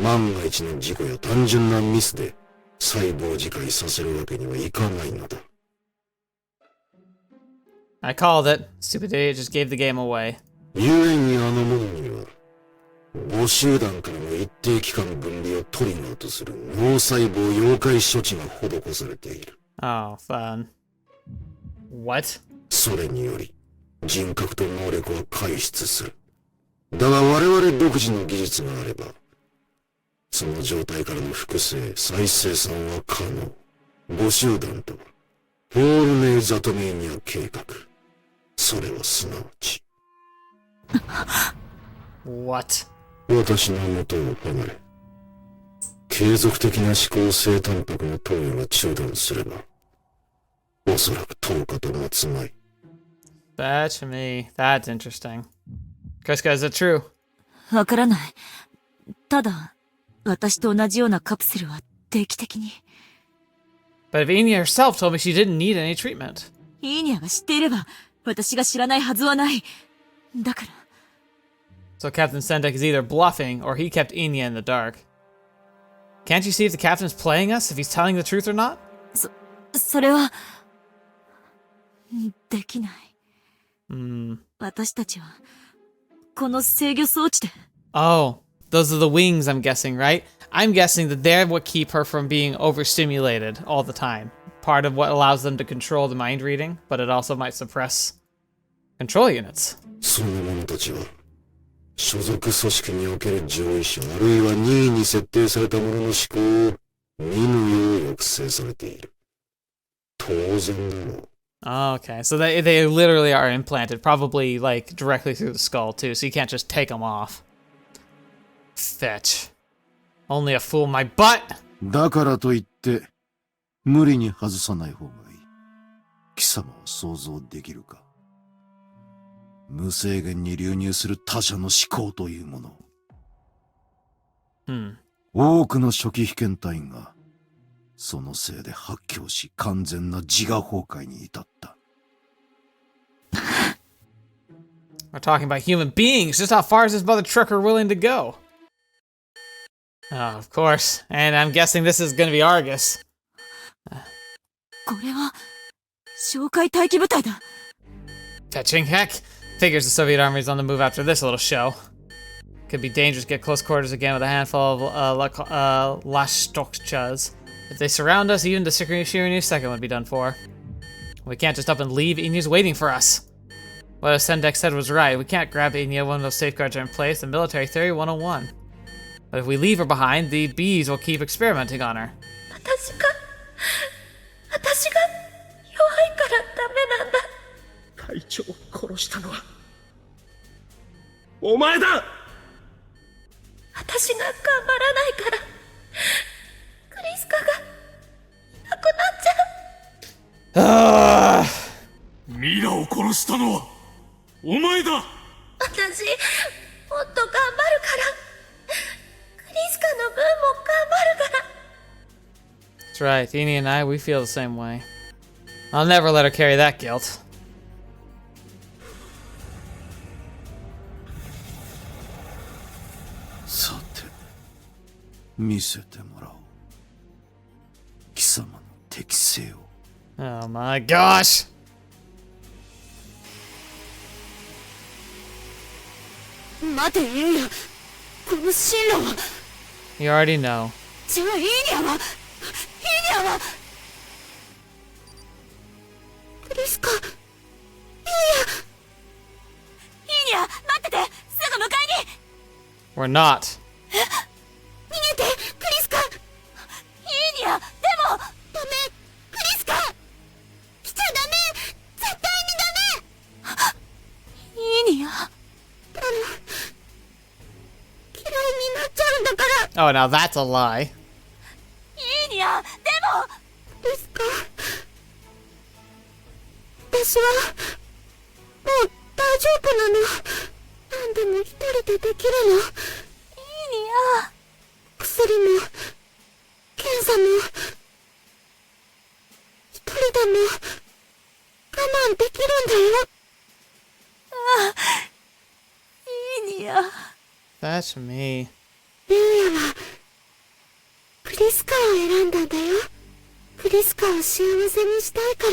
万が一の事故や単純なミスで細胞自壊させるわけにはいかないのだ。 I called it. Stupid idiot just gave the game away. 故にあのものには母集団からの一定期間分離をトリガーとする脳細胞溶解処置が施されている。 Oh, fun. What? それにより人格と能力は回出する。だが我々独自の技術があれば、その状態からの複製、再生産は可能。5集団とは、ホールネイ・ザトメーニア計画。それはすなわち。What? 私の元を離れ、継続的な思考性タンパクの投与が中断すれば、おそらく10日と待つまい。Fetch me. That's interesting. Cryska, is it true? わからない。ただ、私と同じようなカプセルは定期的に。But if Inia herself told me she didn't need any treatment. イーニャが知っていれば、私が知らないはずはない。だから。So Captain Sandek is either bluffing or he kept Inia in the dark. Can't you see if the captain's playing us, if he's telling the truth or not? それは、できない。Hmm. 私たちは、この制御装置で。Oh, those are the wings, I'm guessing, right? I'm guessing that they're what keep her from being overstimulated all the time. Part of what allows them to control the mind reading, but it also might suppress control units. その者たちは、所属組織における上位者、あるいは任意に設定された者の思考を見ぬよう抑制されている。当然だろう。Oh, okay, so they literally are implanted, probably like directly through the skull too, so you can't just take them off. Fetch. Only a fool my butt! だからといって、無理に外さない方がいい。貴様は想像できるか。無制限に流入する他者の思考というもの。多くの初期被験体が、そのせいで発狂し完全な自我崩壊に至った。We're talking about human beings. Just how far is this mother trucker willing to go? Oh, of course. And I'm guessing this is going to be Argus. これは、哨戒待機部隊だ。Fetching heck. Figures the Soviet army is on the move after this little show. Could be dangerous to get close quarters again with a handful of Lashtochchas. If they surround us, even the Shirinu second would be done for. We can't just up and leave. Inia's waiting for us. What Sandek said was right. We can't grab Inia when those safeguards are in place. The military theory 101. But if we leave her behind, the bees will keep experimenting on her. 私が弱いからダメなんだ。隊長を殺したのはお前だ。私が頑張らないからクリスカがいなくなっちゃう。ミラを殺したのはお前だ。私もっと頑張るからクリスカの分も頑張るから。 That's right. Inia and I, we feel the same way. I'll never let her carry that guilt. さて、見せてもらおう。貴様の適性を。Oh my gosh! 待て、ユウヤ。この進路は。You already know. じゃあ、イーニャはクリスカ、イーニャ、待ってて、すぐ迎えに。 We're not. 逃げて、クリスカ。イーニャ、でも、ダメ、クリスカ。来ちゃダメ、絶対にダメ。イーニャ。でも、嫌いになっちゃうんだから。Oh, now that's a lie. イーニャ、でも。クリスカ。私は、もう大丈夫なの。何でも一人でできるの。イーニア。薬も、検査も、一人でも、我慢できるんだよ。ああ、イーニア。That's me. ユウヤは、クリスカを選んだんだよ。クリスカを幸せにしたいか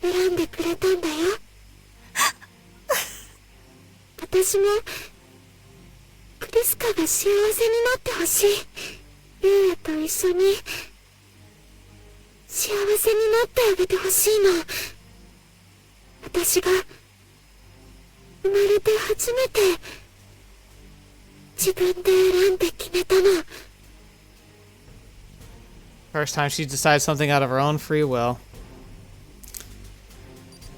ら、選んでくれたんだよ。私もクリスカが幸せになってほしい。ユウヤと一緒に幸せになってあげてほしいの。私が生まれて初めて自分で選んで決めたの。 First time she decides something out of her own free will.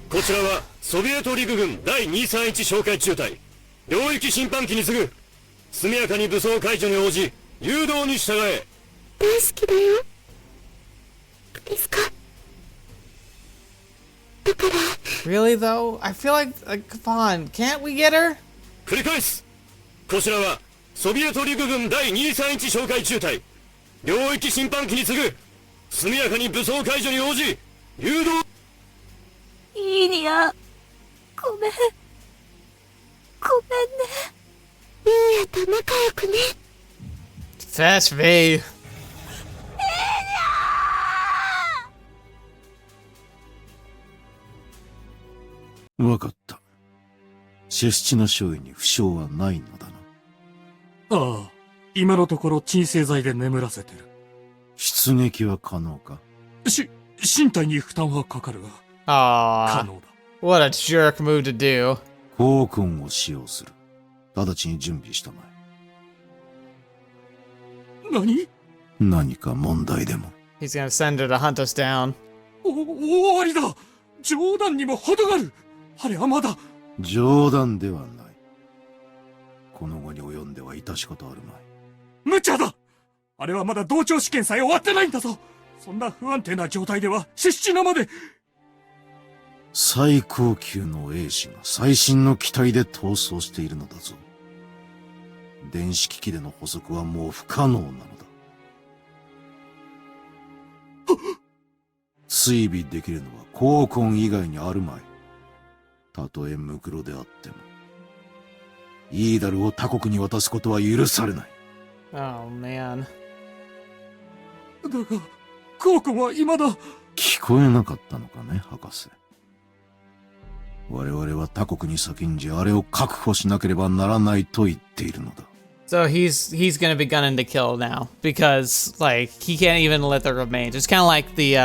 こちらはソビエト陸軍第231哨戒中隊領域侵犯機に次ぐ速やかに武装解除に応じ誘導に従え。大好きだよクリスカ。だから Really though? I feel like come on, can't we get her? 繰り返す。こちらはソビエト陸軍第231哨戒中隊領域侵犯機に次ぐ速やかに武装解除に応じ誘導。イーニア、ごめん。ごめんね。ユーヤと仲良くね。 That's me. わかった。シェスチナ少尉に負傷はないのだな。ああ、今のところ鎮静剤で眠らせてる。出撃は可能か？身体に負担はかかるが、可 Aww. 能だ。 What a jerk move to do. コークンを使用する。直ちに準備したま何？何か問題でも？ He's gonna send her to hunt us down. 終わりだ。冗談にも程がある。あれはまだ。冗談ではない。この後に及んでは致し方あるまい。無茶だ。あれはまだ同調試験さえ終わってないんだぞ。そんな不安定な状態ではシシナまで。最高級の兵士が最新の機体で逃走しているのだぞ。電子機器での捕捉はもう不可能なのだ。追尾できるのはコーコン以外にあるまい。たとえムクロであってもイーダルを他国に渡すことは許されない。 Oh man. だが、コウ君は未だ。聞こえなかったのかね、博士。我々は他国に先んじあれを確保しなければならないと言っているのだ。So he's gonna be gunning to kill now because like he can't even let the remains. It's kind of like the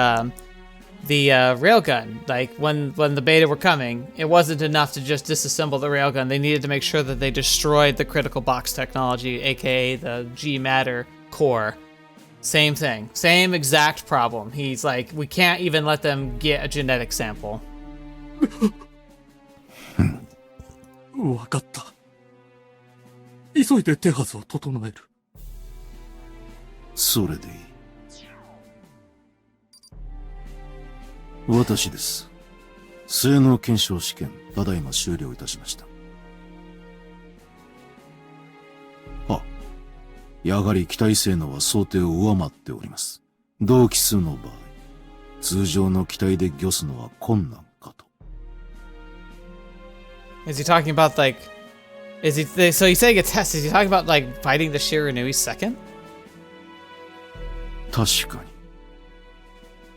railgun. Like when the beta were coming, it wasn't enough to just disassemble the railgun. They needed to make sure that they destroyed the critical box technology, aka the G matter core. Same thing, same exact problem. He's like, we can't even let them get a genetic sample. わかった。急いで手はずを整える。それでいい。私です。性能検証試験、ただいま終了いたしました。は、やはり機体性能は想定を上回っております。同機数の場合、通常の機体で御すのは困難かと。Is he talking about like, so he's saying a test, is he talking about like fighting the Shiranui second? 確かに。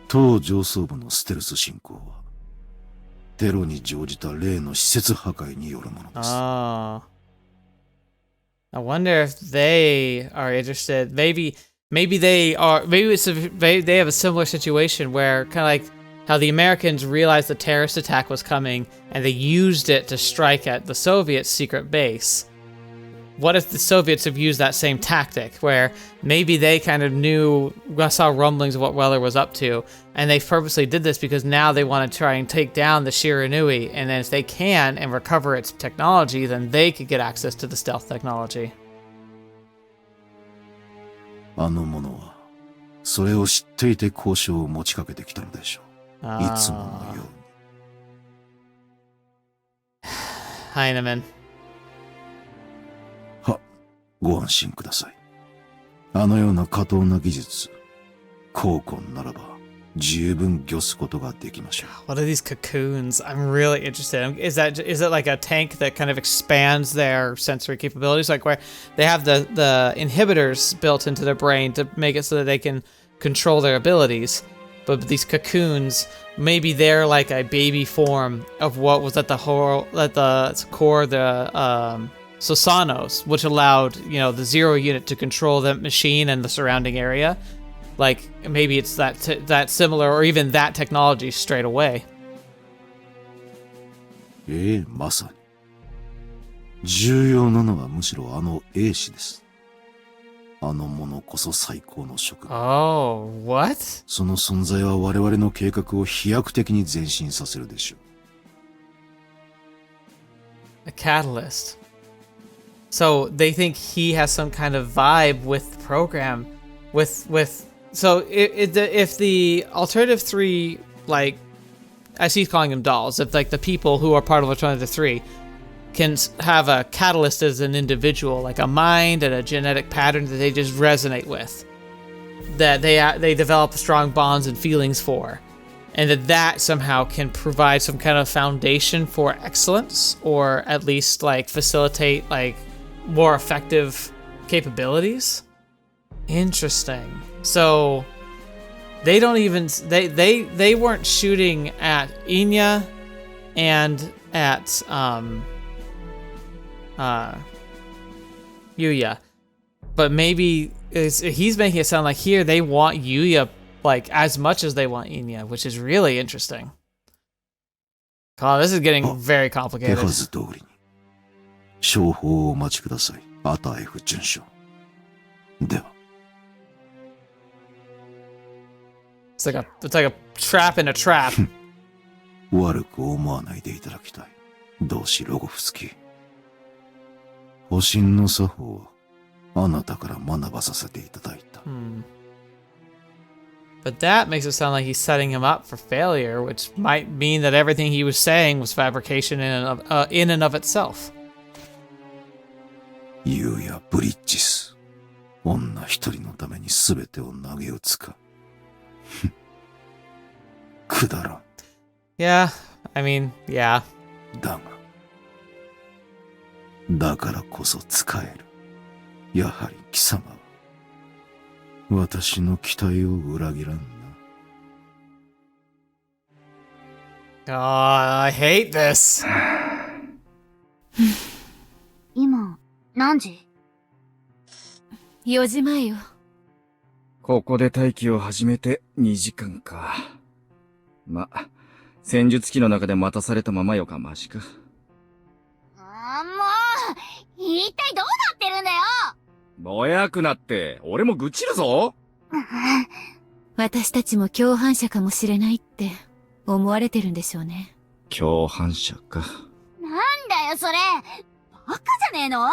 当上層部のステルス進行は、テロに乗じた例の施設破壊によるものです。Oh. I wonder if they are interested. Maybe they are. Maybe they have a similar situation where kind of like how the Americans realized the terrorist attack was coming and they used it to strike at the Soviet secret base. What if the Soviets have used that same tactic where maybe they kind of saw rumblings of what Weller was up to, and they purposely did this because now they want to try and take down the Shiranui, and then if they can and recover its technology, then they could get access to the stealth technology. あの者は、それを知っていて交渉を持ちかけてきたのでしょう。いつものように。Heinemann. ご安心ください。あのような過当な技術、コーコンならば十分御すことができましょう。What are these cocoons? I'm really interested. Is it like a tank that kind of expands their sensory capabilities, like where they have the inhibitors built into their brain to make it so that they can control their abilities? But these cocoons, maybe they're like a baby form of what was at the core of the Sosanos, which allowed, the Zero unit to control the machine and the surrounding area. Like, maybe it's that similar, or even that technology straight away. まさに。重要なのはむしろあの英士です。あの者こそ最高の職業。Oh, what? その存在は我々の計画を飛躍的に前進させるでしょう。A catalyst. So they think he has some kind of vibe with the program, so if the alternative three, like, as he's calling them dolls, if like the people who are part of alternative three can have a catalyst as an individual, like a mind and a genetic pattern that they just resonate with, that they develop strong bonds and feelings for, and that somehow can provide some kind of foundation for excellence, or at least like facilitate like more effective capabilities. Interesting. So they don't even they weren't shooting at Inia and at Yuuya, but maybe he's making it sound like here they want Yuuya like as much as they want Inia, which is really interesting. God, this is getting very complicated. 手はず通りに商法をお待ちください。アタ F 准将。では。It's like a trap in a trap. 悪く思わないでいただきたい。同志ロゴフスキー。保身の作法はあなたから学ばさせていただいた。But that makes it sound like he's setting him up for failure, which might mean that everything he was saying was fabrication in and of itself. ユーやブリッジス。女一人のために全てを投げ打つか。くだらん。Yeah, I mean, yeah. だからこそ使える。やはり貴様は私の期待を裏切らんな。Oh, I hate this. 今、何時 ?4 時前よ。ここで待機を始めて2時間か。ま、戦術機の中で待たされたままよかましか。一体どうなってるんだよ。ぼやくなって、俺も愚痴るぞ。私たちも共犯者かもしれないって思われてるんでしょうね。共犯者か。なんだよそれ。バカじゃねえの？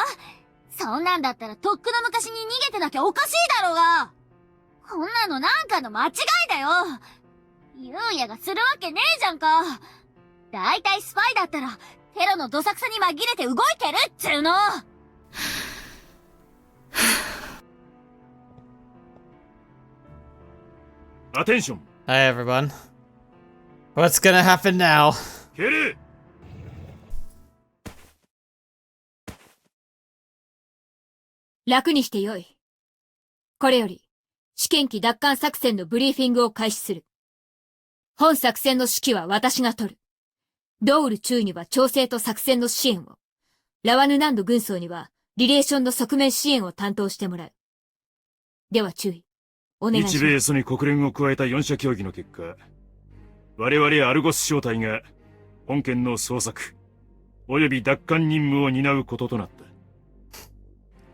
そんなんだったらとっくの昔に逃げてなきゃおかしいだろうが。こんなのなんかの間違いだよ。ユーヤがするわけねえじゃんか。だいたいスパイだったらテロのどさくさに紛れて動いてるっつうの。Attention! Hi everyone. What's gonna happen now? 蹴れ！楽にしてよい。これより、試験機奪還作戦のブリーフィングを開始する。本作戦の指揮は私が取る。ドウル中尉には調整と作戦の支援を。ラワヌナンド軍曹にはリレーションの側面支援を担当してもらう。では注意。お願いします。日米ソに国連を加えた4者協議の結果、我々アルゴス小隊が本県の捜索、及び奪還任務を担うこととなった。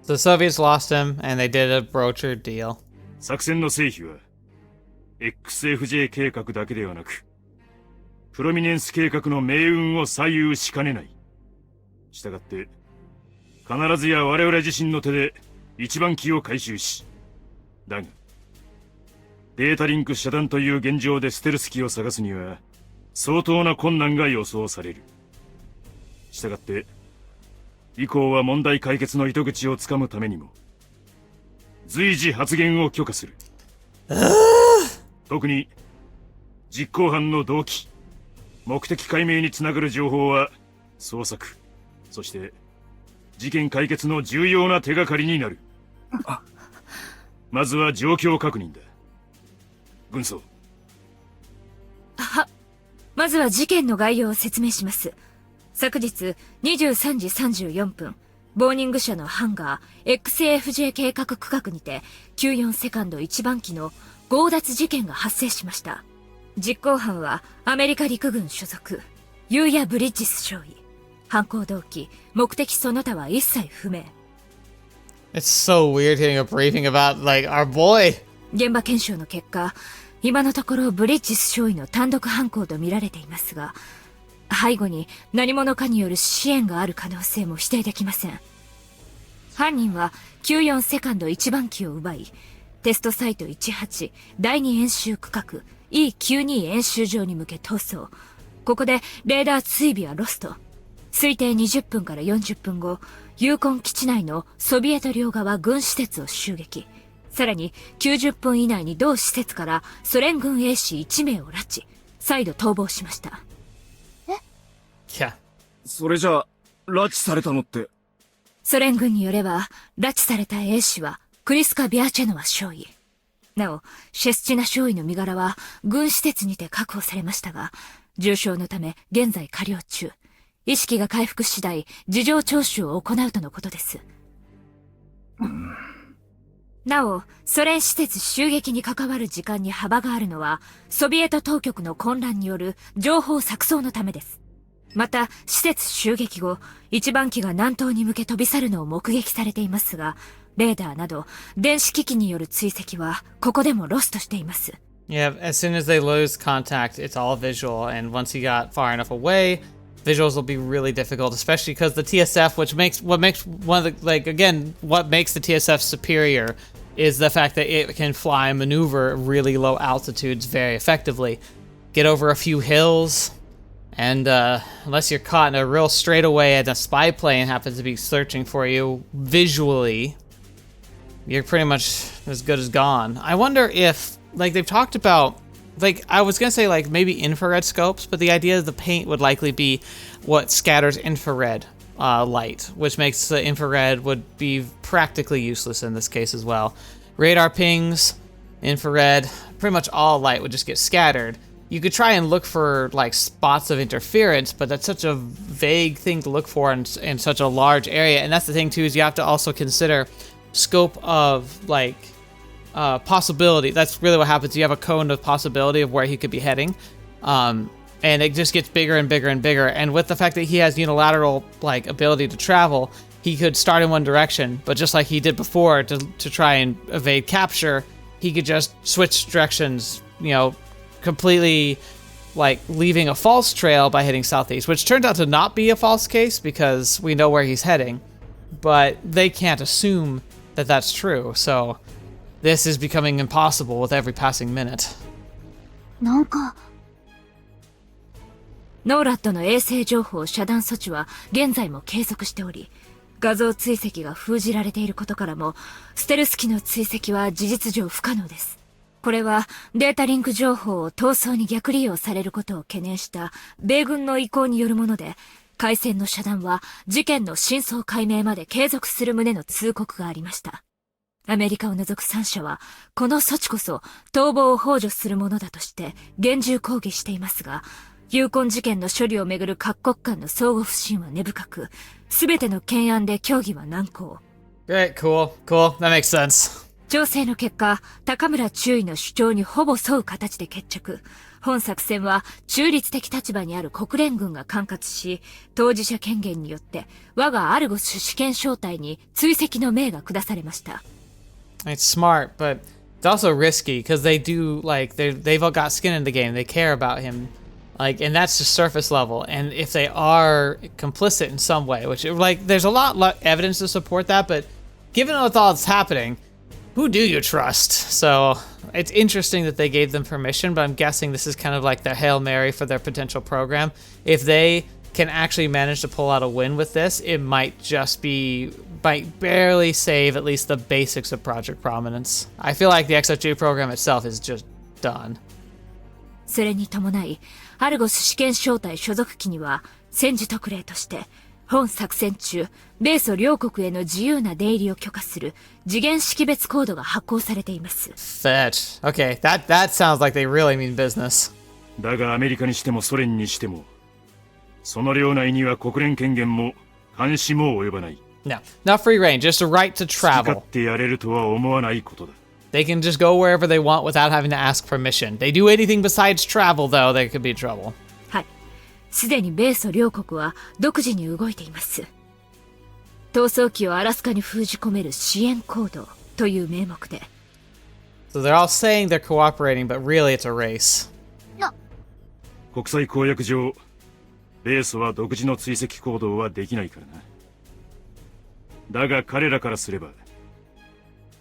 The Soviets lost him, and they did a brokered deal. 作戦の成否は、XFJ 計画だけではなく、プロミネンス計画の命運を左右しかねない。したがって、必ずや我々自身の手で一番機を回収し、だが、データリンク遮断という現状でステルス機を探すには、相当な困難が予想される。したがって、以降は問題解決の糸口をつかむためにも、随時発言を許可する。特に、実行犯の動機、目的解明につながる情報は、捜索、そして、事件解決の重要な手がかりになる。まずは状況確認だ。軍曹。まずは事件の概要を説明します。昨日23時34分、ボーニング社のハンガー XAFJ 計画区画にて94セカンド1番機の強奪事件が発生しました。実行犯はアメリカ陸軍所属、ユーヤ・ブリッジス少尉。犯行動機、目的その他は一切不明。It's so weird getting a briefing about, like, our boy. 現場検証の結果、今のところブリッジス少尉の単独犯行と見られていますが、背後に何者かによる支援がある可能性も否定できません。犯人は94セカンド1番機を奪い、テストサイト18第2演習区画 E92 演習場に向け逃走。ここでレーダー追尾はロスト。推定20分から40分後、ユーコン基地内のソビエト両側軍施設を襲撃。さらに90分以内に同施設からソ連軍兵士1名を拉致、再度逃亡しました。Yeah. それじゃあ、拉致されたのって。ソ連軍によれば、拉致された兵士はクリスカ・ビアチェノワ少尉。なお、シェスチナ少尉の身柄は軍施設にて確保されましたが、重傷のため現在加療中。意識が回復次第、事情聴取を行うとのことです。なお、ソ連施設襲撃に関わる時間に幅があるのは、ソビエト当局の混乱による情報錯綜のためです。また、施設襲撃後、一番機が南東に向け飛び去るのを目撃されていますが、レーダーなど、電子機器による追跡は、ここでもロストしています。Yeah, as soon as they lose contact, it's all visual, and once he got far enough away, visuals will be really difficult, especially because the TSF, what makes one of the, like, again, what makes the TSF superior is the fact that it can fly and maneuver at really low altitudes very effectively. Get over a few hills, and unless you're caught in a real straightaway and a spy plane happens to be searching for you visually, you're pretty much as good as gone. I wonder if, like, they've talked about, like, I was gonna say, like, maybe infrared scopes, but the idea is the paint would likely be what scatters infrared light, which makes the infrared would be practically useless in this case as well. Radar pings, infrared, pretty much all light would just get scattered. You could try and look for, like, spots of interference, but that's such a vague thing to look for in such a large area. And that's the thing too, is you have to also consider scope of, like, possibility. That's really what happens. You have a cone of possibility of where he could be heading. And it just gets bigger and bigger and bigger. And with the fact that he has unilateral, like, ability to travel, he could start in one direction, but just like he did before to try and evade capture, he could just switch directions, you know, completely, like, leaving a false trail by hitting southeast, which turns out to not be a false case because we know where he's heading, but they can't assume that that's true. So this is becoming impossible with every passing minute. なんかノーラットの衛星情報遮断措置は現在も継続しており、画像追跡が封じられていることからも、ステルス機の追跡は事実上不可能です。これはデータリンク情報を逃走に逆利用されることを懸念した米軍の意向によるもので、回線の遮断は事件の真相解明まで継続する旨の通告がありました。アメリカを除く3社は、この措置こそ逃亡を幇助するものだとして厳重抗議していますが、ユーコン事件の処理をめぐる各国間の相互不信は根深く、すべての懸案で協議は難航。Great, cool. That makes sense. 調整の結果、高村中尉の主張にほぼ沿う形で決着。本作戦は中立的立場にある国連軍が管轄し、当事者権限によって我がアルゴス試験小隊に追跡の命が下されました。It's smart, but it's also risky because they do, like, they've all got skin in the game. They care about him. Like, and that's just surface level. And if they are complicit in some way, which, like, there's a lot of evidence to support that, but given all that's happening, who do you trust? So it's interesting that they gave them permission, but I'm guessing this is kind of like their Hail Mary for their potential program. If they can actually manage to pull out a win with this, it might barely save at least the basics of Project Prominence. I feel like the XFG program itself is just done. それに伴い、アルゴス試験小隊所属機には戦時特例として本作戦中、米ソ両国への自由な出入りを許可する次元識別コードが発行されています。Fetch. Okay, that sounds like they really mean business. だがアメリカにしてもソ連にしても、その領内には国連権限も監視も及ばない。No, not free reign, just a right to 好き勝 travel. 手やれるとは思わないことだ。They can just go wherever they want without having to ask permission. They do anything besides travel, though, they could be in trouble. はい。すでに米ソ両国は独自に動いています。逃走機をアラスカに封じ込める支援行動という名目で。So they're all saying they're cooperating, but really it's a race. 国際公約上、米ソは独自の追跡行動はできないからな。だが彼らからすれば、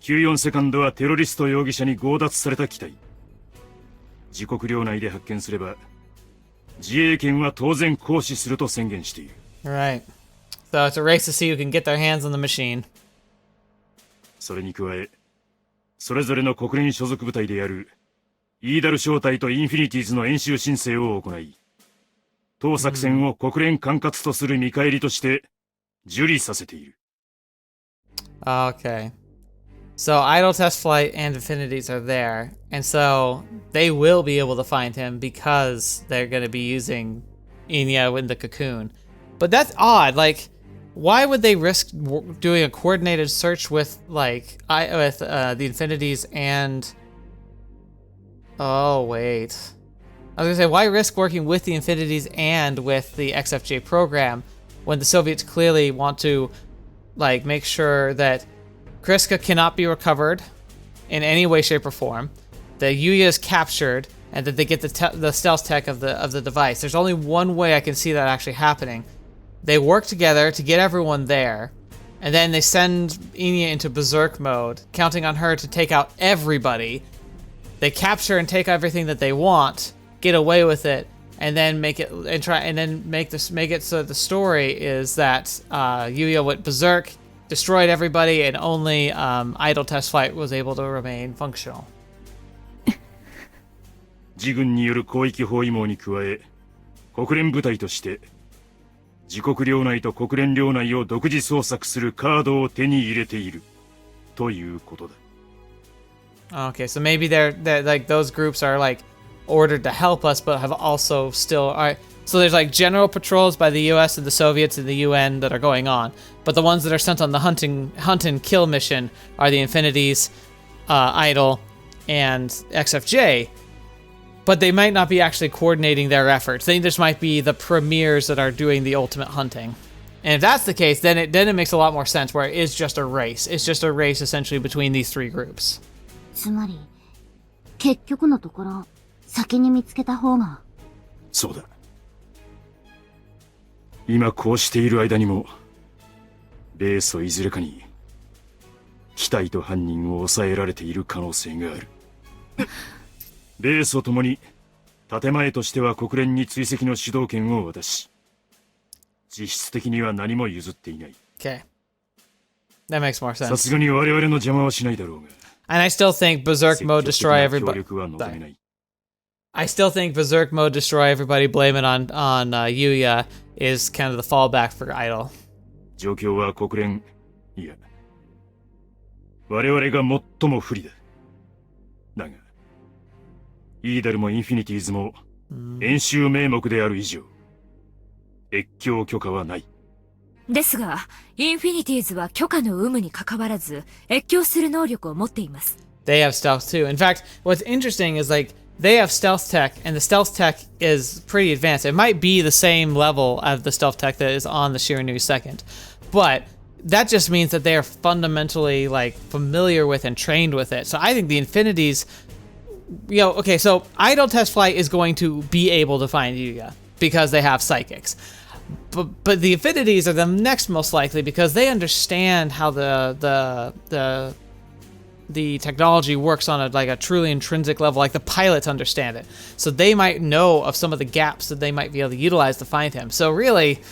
94セカンドはテロリスト容疑者に強奪された機体。自国領内で発見すれば、自衛権は当然行使すると宣言している。Right. So it's a race to see who can get their hands on the machine. それに加え、それぞれの国連所属部隊であるイーダル小隊とインフィニティーズの演習申請を行い、当作戦を国連管轄とする見返りとして受理させている。Okay. So Idle Test Flight and Infinities are there, and so they will be able to find him because they're going to be using Inia in the cocoon. But that's odd. Like, why would they risk doing a coordinated search with the Infinities and? Oh wait, I was gonna say, why risk working with the Infinities and with the XFJ program when the Soviets clearly want to make sure that Cryska cannot be recovered in any way, shape, or form, that Yuuya is captured, and that they get the stealth tech of the device. There's only one way I can see that actually happening. They work together to get everyone there, and then they send Inia into berserk mode, counting on her to take out everybody. They capture and take everything that they want, get away with it, and then make it so the story is that Yuuya went berserk, destroyed everybody, and only Idle Test Flight was able to remain functional. 自軍による広域包囲網に加え、国連部隊として自国領内と国連領内を独自捜索するカードを手に入れているということだ。Okay, so maybe they're like those groups are ordered to help us, but have also still so there's general patrols by the U.S. and the Soviets and the UN that are going on, but the ones that are sent on the hunt and kill mission are the Infinities, Idle, and XFJ. But they might not be actually coordinating their efforts. They just might be the premiers that are doing the ultimate hunting. And if that's the case, then it makes a lot more sense where it is just a race. It's just a race essentially between these three groups. つまり、結局のところ、先に見つけた方が。そうだ。今こうしている間にも、米ソいずれかに、機体と犯人を抑えられている可能性がある。米ソともに、建前としては国連に追跡の主導権を渡し、実質的には何も譲っていない。Okay. That makes more sense. さすがに我々の邪魔はしないだろうが。And I still think Berserk Mode destroy everybody. 協力は望めない。I still think Berserk Mode destroy everybody, blame it on Yuuya is kind of the fallback for Idle. 状況は国連、いや、我々が最も不利だ。だが、イーダルもインフィニティーズも演習名目である以上、越境許可はない。ですが、インフィニティーズは許可の有無に関わらず、越境する能力を持っています。They have stealth too. In fact, what's interesting is they have stealth tech, and the stealth tech is pretty advanced. It might be the same level of the stealth tech that is on the Shiranui Second, but that just means that they are fundamentally familiar with and trained with it. So I think the Infinities, okay, so Idle Test Flight is going to be able to find Yuuya because they have psychics. But the Infinities are the next most likely because they understand how the technology works on a truly intrinsic level, like the pilots understand it. So they might know of some of the gaps that they might be able to utilize to find him. So really,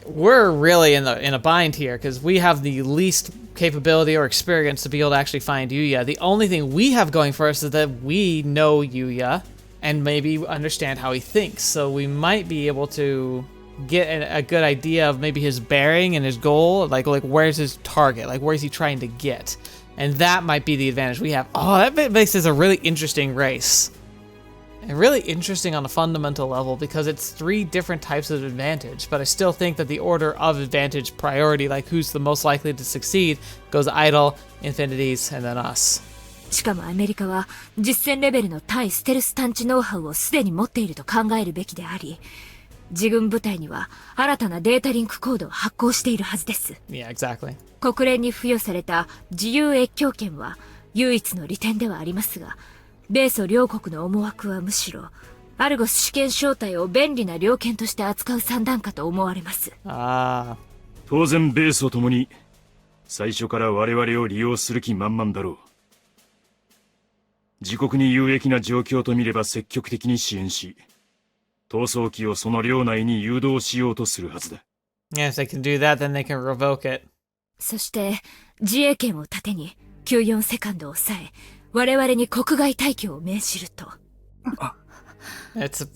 we're really in a bind here because we have the least capability or experience to be able to actually find Yuuya. The only thing we have going for us is that we know Yuuya and maybe understand how he thinks. So we might be able to get a good idea of maybe his bearing and his goal, like where's his target, where is he trying to get, and that might be the advantage we have. Oh, that makes this a really interesting race, and really interesting on a fundamental level because it's three different types of advantage. But I still think that the order of advantage priority, who's the most likely to succeed, goes Idle, Infinities, and then us. しかもアメリカは実戦レベルの対ステルス探知ノウハウをすでに持っていると考えるべきであり、自軍部隊には新たなデータリンクコードを発行しているはずです。Yeah, exactly. 国連に付与された自由越境権は唯一の利点ではありますが、米ソ両国の思惑はむしろアルゴス試験小隊を便利な猟犬として扱う算段かと思われます。当然米ソともに最初から我々を利用する気満々だろう。自国に有益な状況と見れば積極的に支援し、逃走機をその領内に誘導しようとするはずだ。Yeah, if they can do that, then they can revoke it. そして自衛権を盾に94セカンドを抑え、我々に国外退去を命じると。It's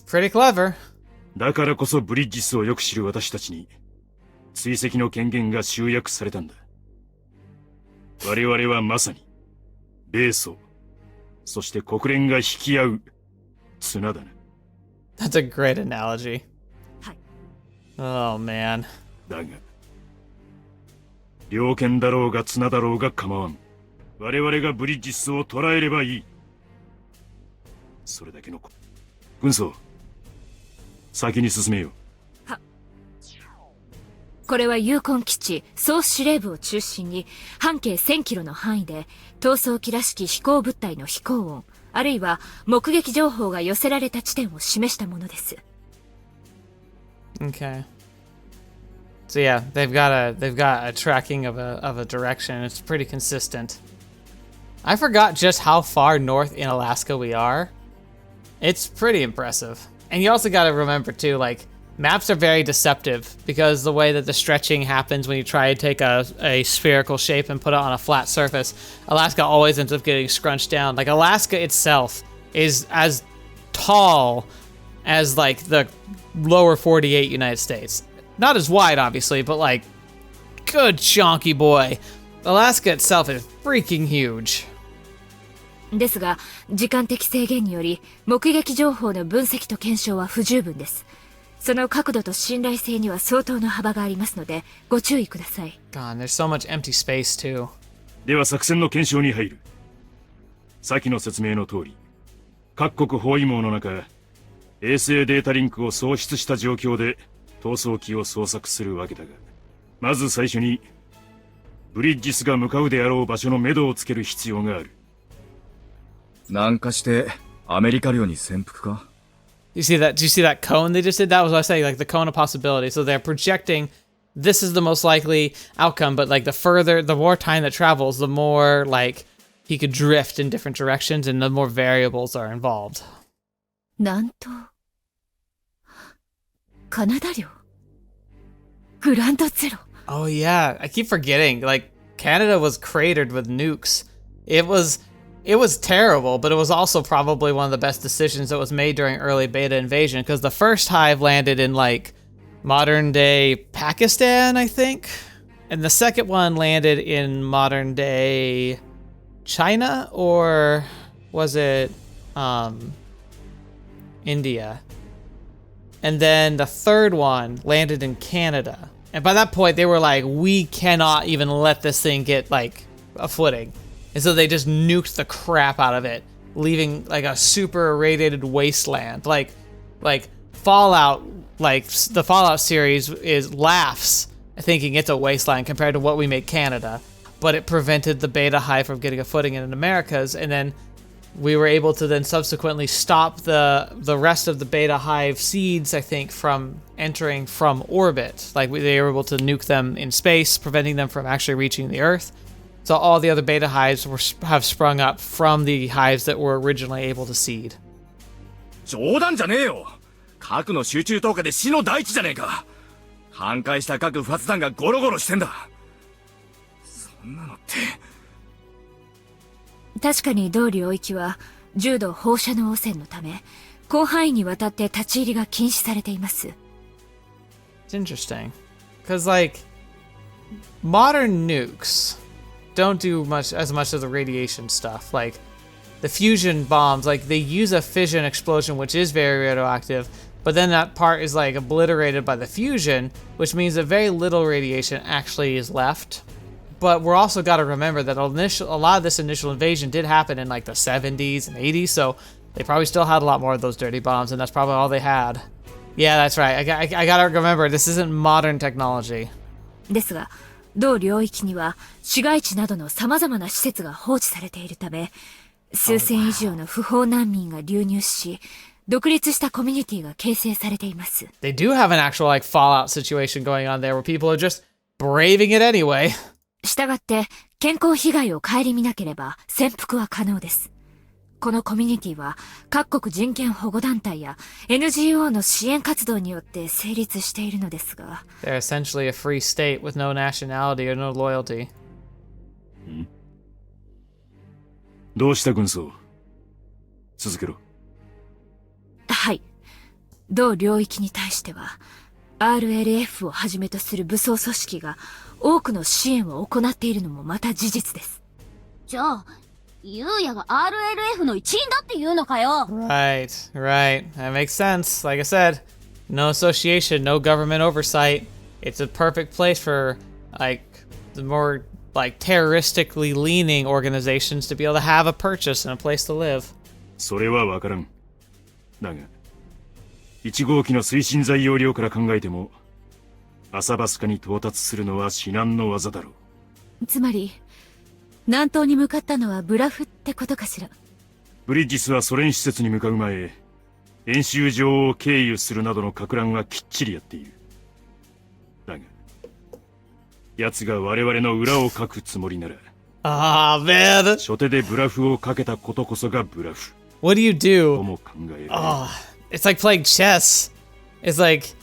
pretty clever. だからこそブリッジスをよく知る私たちに追跡の権限が集約されたんだ。我々はまさに米ソ、そして国連が引き合う綱だな。That's a great analogy. はい。Oh man. だが猟犬だろうが綱だろうが構わん。我々がブリッジスを捕らえればいい。それだけの軍曹、先に進めよう。これはユーコン基地総司令部を中心に半径1000キロの範囲で逃走機らしき飛行物体の飛行音、あるいは目撃情報が寄せられた地点を示したものです。Okay. So yeah, they've got a tracking of a direction. It's pretty consistent. I forgot just how far north in Alaska we are. It's pretty impressive. And you also got to remember too, like, maps are very deceptive because the way that the stretching happens when you try to take a spherical shape and put it on a flat surface, Alaska always ends up getting scrunched down. Like, Alaska itself is as tall as, like, the lower 48 United States. Not as wide, obviously, but, like, good chonky boy. Alaska itself is freaking huge. ですが、時間的制限により目撃情報の分析と検証は不十分です。その角度と信頼性には相当の幅がありますので、ご注意ください。God, there's so much empty space too. では作戦の検証に入る。先の説明の通り、各国包囲網の中、衛星データリンクを喪失した状況で逃走機を捜索するわけだが、まず最初にブリッジスが向かうであろう場所の目処をつける必要がある。南下してアメリカ領に潜伏か? You see that? Do you see that cone they just did? That was what I was saying, like the cone of possibility. So they're projecting this is the most likely outcome, but like the more time that travels, the more like he could drift in different directions and the more variables are involved. なんとカナダ領グランドゼロ Oh yeah, I keep forgetting. Like Canada was cratered with nukes. It was terrible, but it was also probably one of the best decisions that was made during early beta invasion because the first hive landed in like modern day Pakistan, I think. And the second one landed in modern day China, or was it India? And then the third one landed in Canada. And by that point they were like, we cannot even let this thing get like a footing. And so they just nuked the crap out of it, leaving like a super irradiated wasteland. Like Fallout, like the Fallout series laughs thinking it's a wasteland compared to what we made Canada, but it prevented the beta hive from getting a footing in the Americas, and then we were able to then subsequently stop the rest of the beta hive seeds, I think, from entering from orbit. Like they were able to nuke them in space, preventing them from actually reaching the Earth. So all the other beta hives have sprung up from the hives that were originally able to seed. 冗談じゃねえよ。核の集中投下で死の大地じゃねえか。半壊した核不発弾がゴロゴロしてんだ。そんなのって。確かに同領域は重度放射能汚染のため、広範囲にわたって立ち入りが禁止されています。It's interesting, because like modern nukes don't do as much of the radiation stuff. Like the fusion bombs, like they use a fission explosion, which is very radioactive, but then that part is like obliterated by the fusion, which means that very little radiation actually is left. but we're also got to remember that a lot of this initial invasion did happen in like the 70s and 80s, so they probably still had a lot more of those dirty bombs, and that's probably all they had. Yeah, that's right. I gotta remember, this isn't modern technology. ですが、同領域には市街地などの様々な施設が放置されているため、数千以上の不法難民が流入し、独立したコミュニティが形成されています。They do have an actual like fallout situation going on there where people are just braving it anyway. したがって、健康被害を顧みなければ潜伏は可能です。このコミュニティは各国人権保護団体や NGO の支援活動によって成立しているのですが。They're essentially a free state with no nationality or no loyalty. どうした軍曹？続けろ。はい。同領域に対しては、RLF をはじめとする武装組織が多くの支援を行っているのもまた事実です。じゃあ、ユーヤが RLF の一員だって言うのかよ。Right. That makes sense. Like I said, no association, no government oversight. It's a perfect place for, like, the more, like, terroristically leaning organizations to be able to have a purchase and a place to live. それはわからん。だが、1号機の推進剤容量から考えても、アサバスカに到達するのは至難の業だろう。つまり、南東に向かったのはブラフってことかしら。ブリッジスはソ連施設に向かう前、演習場を経由するなどの撹乱はきっちりやっている。だが、奴が我々の裏をかくつもりなら、man. 初手でブラフをかけたことこそがブラフ。What do you do? とも考える。It's like playing chess. It's like,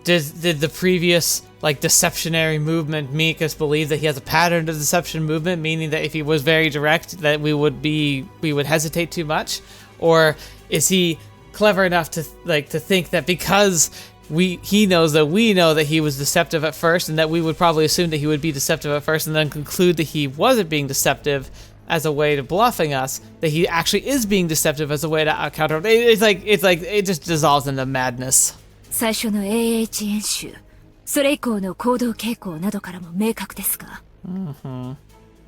did the previous like deceptionary movement make us believe that he has a pattern of deception movement, meaning that if he was very direct, that we would hesitate too much, or is he clever enough to think that because he knows that we know that he was deceptive at first, and that we would probably assume that he would be deceptive at first, and then conclude that he wasn't being deceptive as a way to bluffing us, that he actually is being deceptive as a way to counter. It's like it just dissolves into madness. 最初の AH 演習、それ以降の行動傾向などからも明確ですが、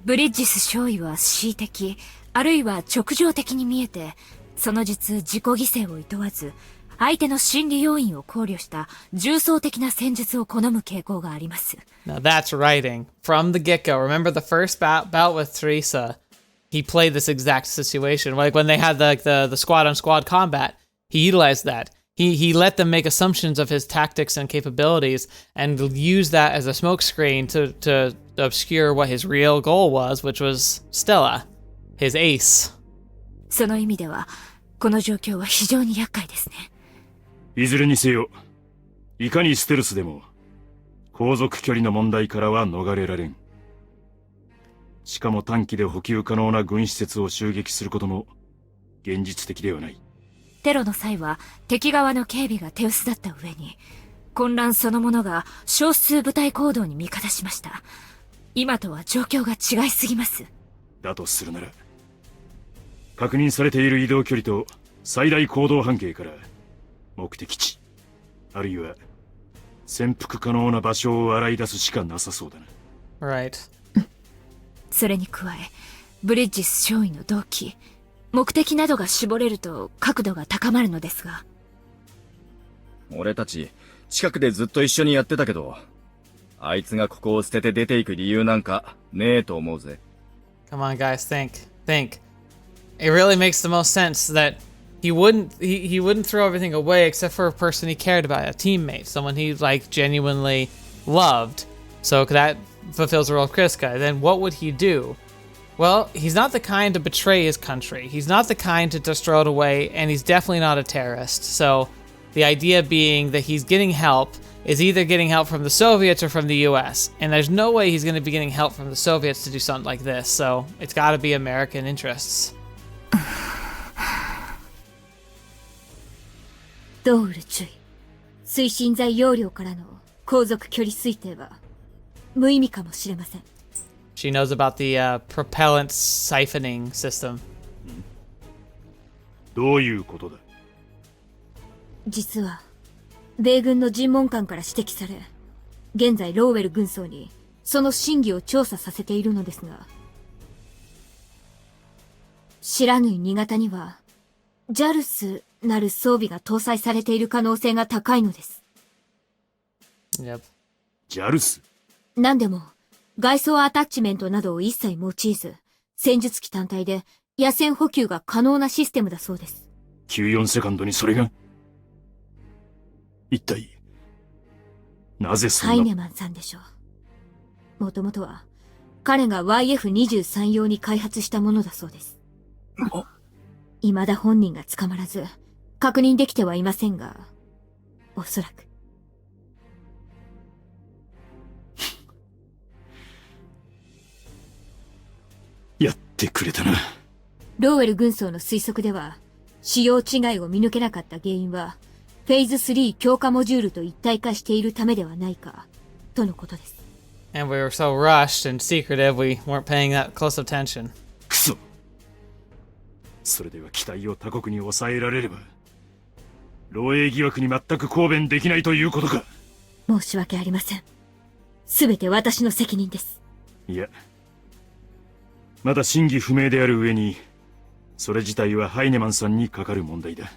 ブリッジス少尉は恣意的、あるいは直情的に見えて、その実自己犠牲を厭わず、相手の心理要因を考慮した重層的な戦術を好む傾向があります。Now that's writing from the get-go. Remember the first bout with Teresa? He played this exact situation. Like when they had the squad-on-squad combat, he utilized that. He let them make assumptions of his tactics and capabilities and use that as a smokescreen to obscure what his real goal was, which was Stella, his ace. その意味では、この状況は非常に厄介ですね。いずれにせよ、いかにステルスでも、航続距離の問題からは逃れられん。しかも短期で補給可能な軍施設を襲撃することも現実的ではない。テロの際は敵側の警備が手薄だった上に、混乱そのものが少数部隊行動に味方しました。今とは状況が違いすぎます。だとするなら、確認されている移動距離と最大行動半径から目的地、あるいは潜伏可能な場所を洗い出すしかなさそうだな。Right. それに加え、ブリッジス少尉の動機、目的などが絞れると角度が高まるのですが。俺たち、近くでずっと一緒にやってたけど、あいつがここを捨てて出ていく理由なんかねえと思うぜ。Come on, guys, think. It really makes the most sense that he wouldn't throw everything away except for a person he cared about, a teammate, someone he like genuinely loved. So that fulfills the role of Cryska. Then what would he do? Well, he's not the kind to betray his country. He's not the kind to just throw it away, and he's definitely not a terrorist. So the idea being that he's getting help is either getting help from the Soviets or from the US. And there's no way he's going to be getting help from the Soviets to do something like this. So it's got to be American interests. ドール注意。推進剤容量からの航続距離推定は無意味かもしれません。She knows about the propellant siphoning system. どういうことだ？実は、米軍の尋問官から指摘され、現在ローウェル軍曹にその真偽を調査させているのですが、知らぬい新潟には、ジャルスなる装備が搭載されている可能性が高いのです。Yep. ジャルス。何でも、外装アタッチメントなどを一切用いず、戦術機単体で野戦補給が可能なシステムだそうです。94セカンドにそれが一体、なぜそんな。ハイネマンさんでしょう。もともとは、彼が YF23 用に開発したものだそうです。未だ本人が捕まらず、確認できてはいませんが、おそらく。やってくれたな。ローウェル軍曹の推測では、使用違いを見抜けなかった原因は、フェーズ3強化モジュールと一体化しているためではないか、とのことです。And we were so rushed and secretive, we weren't paying that close attention. クソ。それでは機体を他国に抑えられれば、漏洩疑惑に全く抗弁できないということか。申し訳ありません。すべて私の責任です。いや、まだ真偽不明である上に、それ自体はハイネマンさんにかかる問題だ。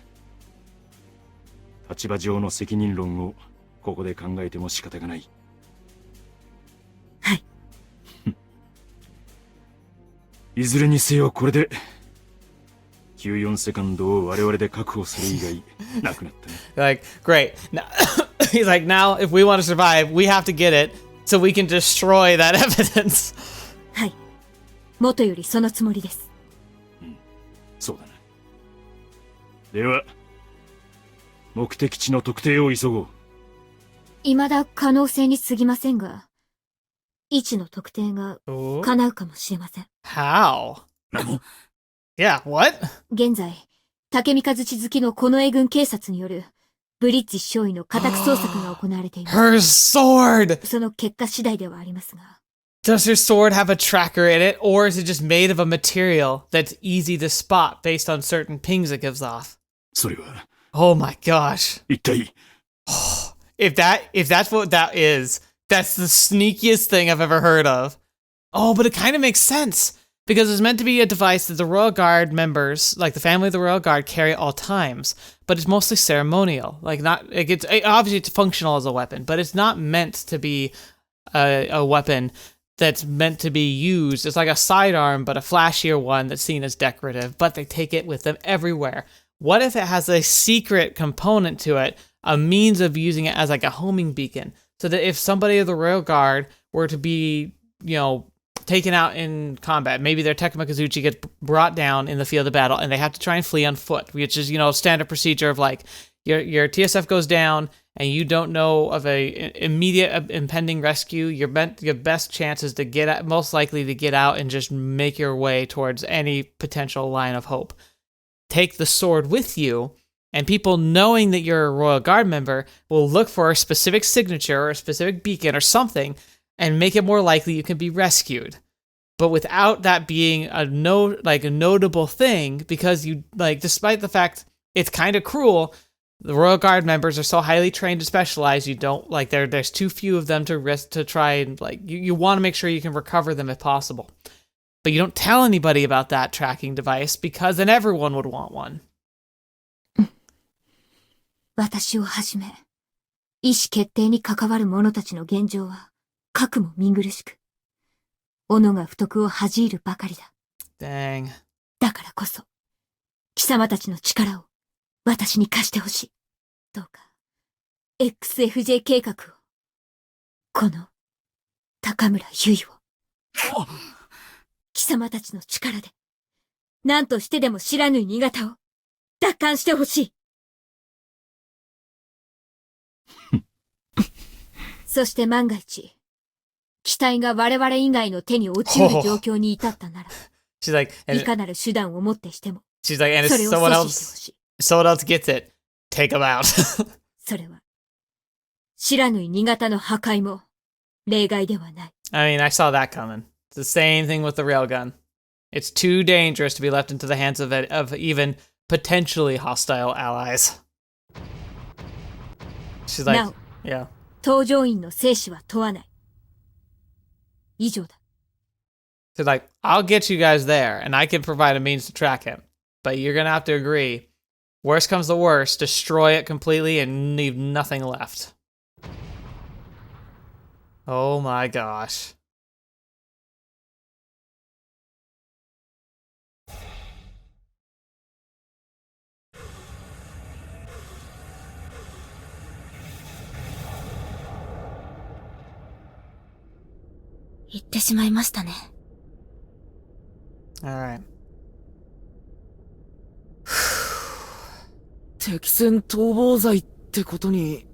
立場上の責任論をここで考えても仕方がない。はい。いずれにせよこれで、94セカンドを我々で確保する以外なくなったね。Like, great. Now, he's like, now if we want to survive, we have to get it so we can destroy that evidence. はい。元よりそのつもりです。そうだな。では、目的地の特定を急ごう。未だ可能性に過ぎませんが、位置の特定が叶うかもしれません。How? 何？ Yeah, what? 現在、竹三日月好きの近衛軍警察による、ブリッジ少尉の家宅捜索が行われています。Her sword! その結果次第ではありますが。Does her sword have a tracker in it, or is it just made of a material that's easy to spot based on certain pings it gives off? それは。Oh my gosh. 一体。If that's what that is, that's the sneakiest thing I've ever heard of. Oh, but it kind of makes sense. Because it's meant to be a device that the Royal Guard members, like the family of the Royal Guard, carry at all times. But it's mostly ceremonial. Like, not, obviously it's functional as a weapon, but it's not meant to be a weapon that's meant to be used. It's like a sidearm, but a flashier one that's seen as decorative, but they take it with them everywhere. What if it has a secret component to it, a means of using it as like a homing beacon, so that if somebody of the Royal Guard were to be, taken out in combat, maybe their Tekamakizuchi gets brought down in the field of battle and they have to try and flee on foot, which is, standard procedure of like, your TSF goes down and you don't know of a immediate impending rescue, your best chance is to get out, most likely to get out and just make your way towards any potential line of hope. Take the sword with you, and people knowing that you're a Royal Guard member will look for a specific signature or a specific beacon or something and make it more likely you can be rescued. But without that being a notable thing, because despite the fact it's kind of cruel, the Royal Guard members are so highly trained and specialized, you don't, there's too few of them to risk to try and, you want to make sure you can recover them if possible. But you don't tell anybody about that tracking device, because then everyone would want one. 私をはじめ、意思決定に関わる者たちの現状は、かくも見苦しく、斧が不徳を恥じるばかりだ。Dang. だからこそ、貴様たちの力を私に貸してほしい。どうか、XFJ 計画を、この、高村結衣を、貴様たちの力で、何としてでも知らぬ新潟を、奪還してほしい。そして万が一、機体が我々以外の手に落ちる状況に至ったなら、She's like, いかなる手段をもってしても、she's like, and そ if れを someone 阻止してほ else しい。 gets it, take them out. それは、知らぬ新潟の破壊も、例外ではない。I mean, I saw that coming. It's the same thing with the railgun. It's too dangerous to be left into the hands of even potentially hostile allies. She's like, なお、 yeah. 搭乗員の生死は問わない。以上だ。So like, I'll get you guys there, and I can provide a means to track him. But you're gonna have to agree, worst comes to worst, destroy it completely and leave nothing left. Oh my gosh. Alright. 敵戦逃亡罪ってことに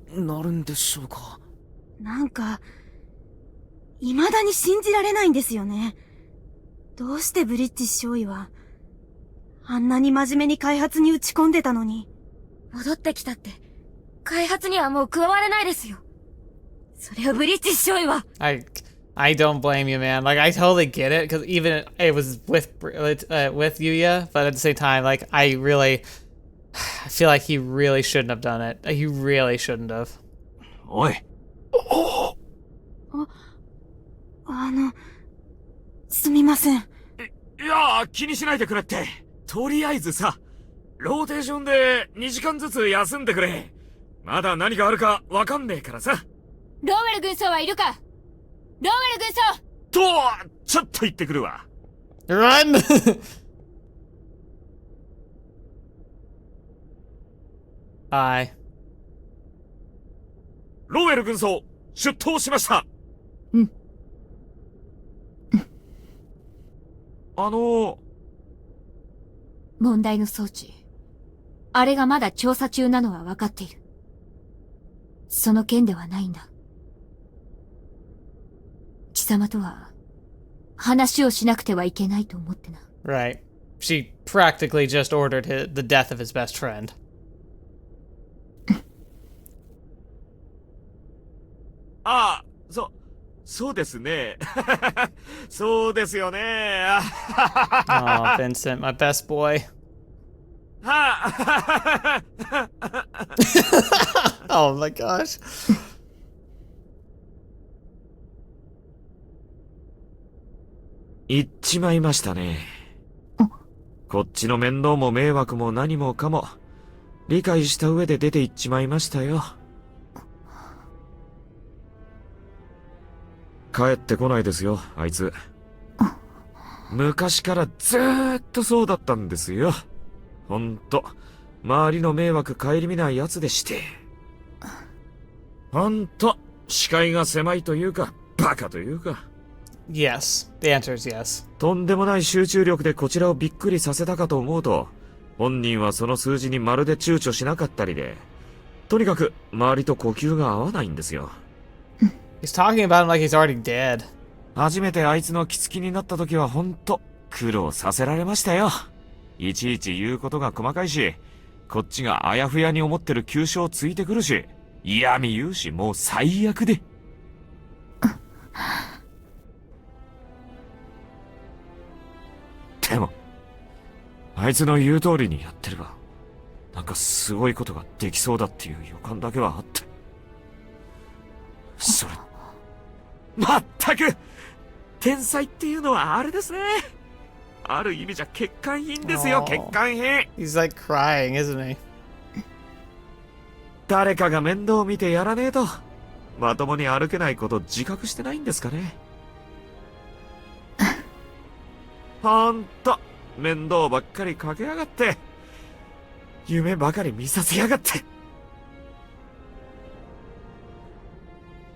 なるんでしょうか。なんか、未だに信じられないんですよね。どうしてブリッジ少尉は、あんなに真面目に開発に打ち込んでたのに。戻ってきたって、開発にはもう加われないですよ。それをブリッジ少尉は。I don't blame you, man. Like, I totally get it, because even it was with Yuuya, but at the same time, like, I feel like he really shouldn't have done it. He really shouldn't have. おい。すみません。いや、気にしないでくれって。とりあえずさ、ローテーションで2時間ずつ休んでくれ。まだ何があるかわかんねえからさ。ローウェル軍曹はいるか？ローウェル軍曹と、ちょっと言ってくるわ。Run! Hi. ローウェル軍曹、出頭しました。うん。問題の装置。あれがまだ調査中なのは分かっている。その件ではないんだ。貴様とは、話をしなくてはいけないと思ってな。Right. She practically just ordered the death of his best friend. ああ、そうですね。そうですよね。Oh, Vincent, my best boy. Oh my gosh. 言っちまいましたね。こっちの面倒も迷惑も何もかも理解した上で出て行っちまいましたよ。帰ってこないですよ、あいつ。昔からずーっとそうだったんですよ。ほんと、周りの迷惑顧みないやつでして。ほんと、視界が狭いというか、バカというか。Yes. The answer is yes. とんでもない集中力でこちらをびっくりさせたかと思うと、本人はその数字にまるで躊躇しなかったりで、とにかく周りと呼吸が合わないんですよ。He's talking about him like he's already dead. 初めてあいつの気付きになった時はほんと苦労させられましたよ。いちいち言うことが細かいし、こっちがあやふやに思ってる急所をついてくるし、嫌味言うし、もう最悪で。でも、あいつの言う通りにやってれば、なんかすごいことができそうだっていう予感だけはあって。それ、まったく天才っていうのはあれですね。ある意味じゃ欠陥品ですよ、欠陥品。He's like crying, isn't he? 誰かが面倒を見てやらねえと、まともに歩けないこと自覚してないんですかね。ほんと、面倒ばっかりかけやがって、夢ばかり見させやがって。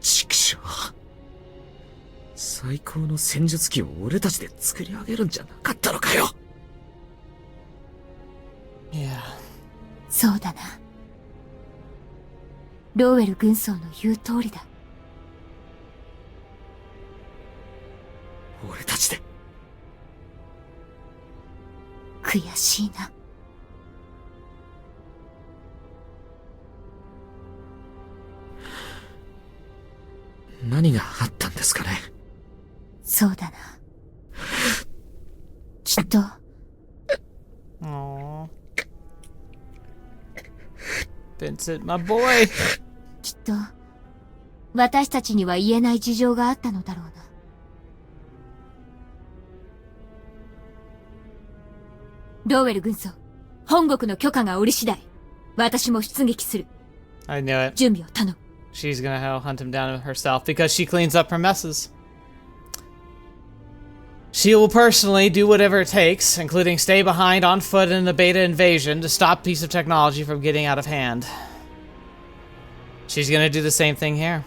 畜生。最高の戦術機を俺たちで作り上げるんじゃなかったのかよ。Yeah. そうだな。ローウェル軍曹の言う通りだ。俺たちで。悔しいな。何があったんですかね。そうだな。きっと。Aww. Vincent, my boy. きっと、私たちには言えない事情があったのだろうな。ドーウェル軍曹、本国の許可が下り次第、私も出撃する。I knew it. 準備を頼む。She's gonna hunt him down herself because she cleans up her messes. She will personally do whatever it takes, including stay behind on foot in the beta invasion to stop piece of technology from getting out of hand. She's gonna do the same thing here.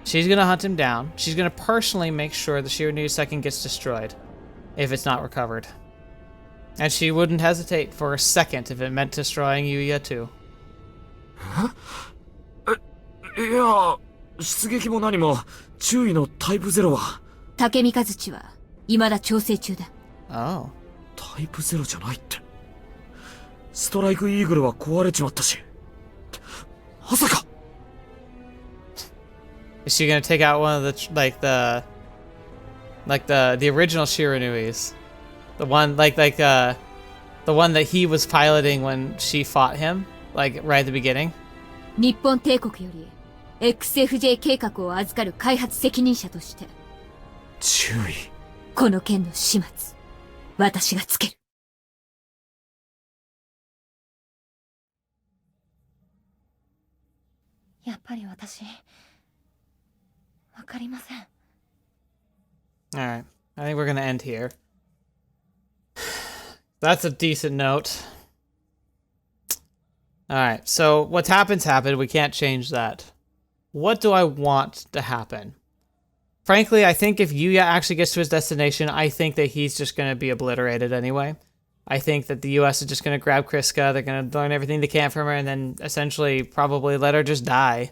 She's gonna hunt him down. She's gonna personally make sure the Shirinu second gets destroyed, if it's not recovered. And she wouldn't hesitate for a second if it meant destroying Yuuya too. いや、出撃も何も、注意のタイプゼロは。竹三日月は、未だ調整中だ。Oh. タイプゼロじゃないって。ストライクイーグルは壊れちまったし。まさか Is she gonna take out one of the the original Shiranuis? The one the one that he was piloting when she fought him, like right at the beginning? 日本帝国より XFJ 計画を預かる開発責任者として、注意。この件の始末、私がつける。やっぱり私、わかりません。Alright, I think we're gonna end here. That's a decent note. Alright, so what's happened. We can't change that. What do I want to happen? Frankly, I think if Yuuya actually gets to his destination, I think that he's just going to be obliterated anyway. I think that the US is just going to grab Cryska, they're going to learn everything they can from her, and then essentially probably let her just die.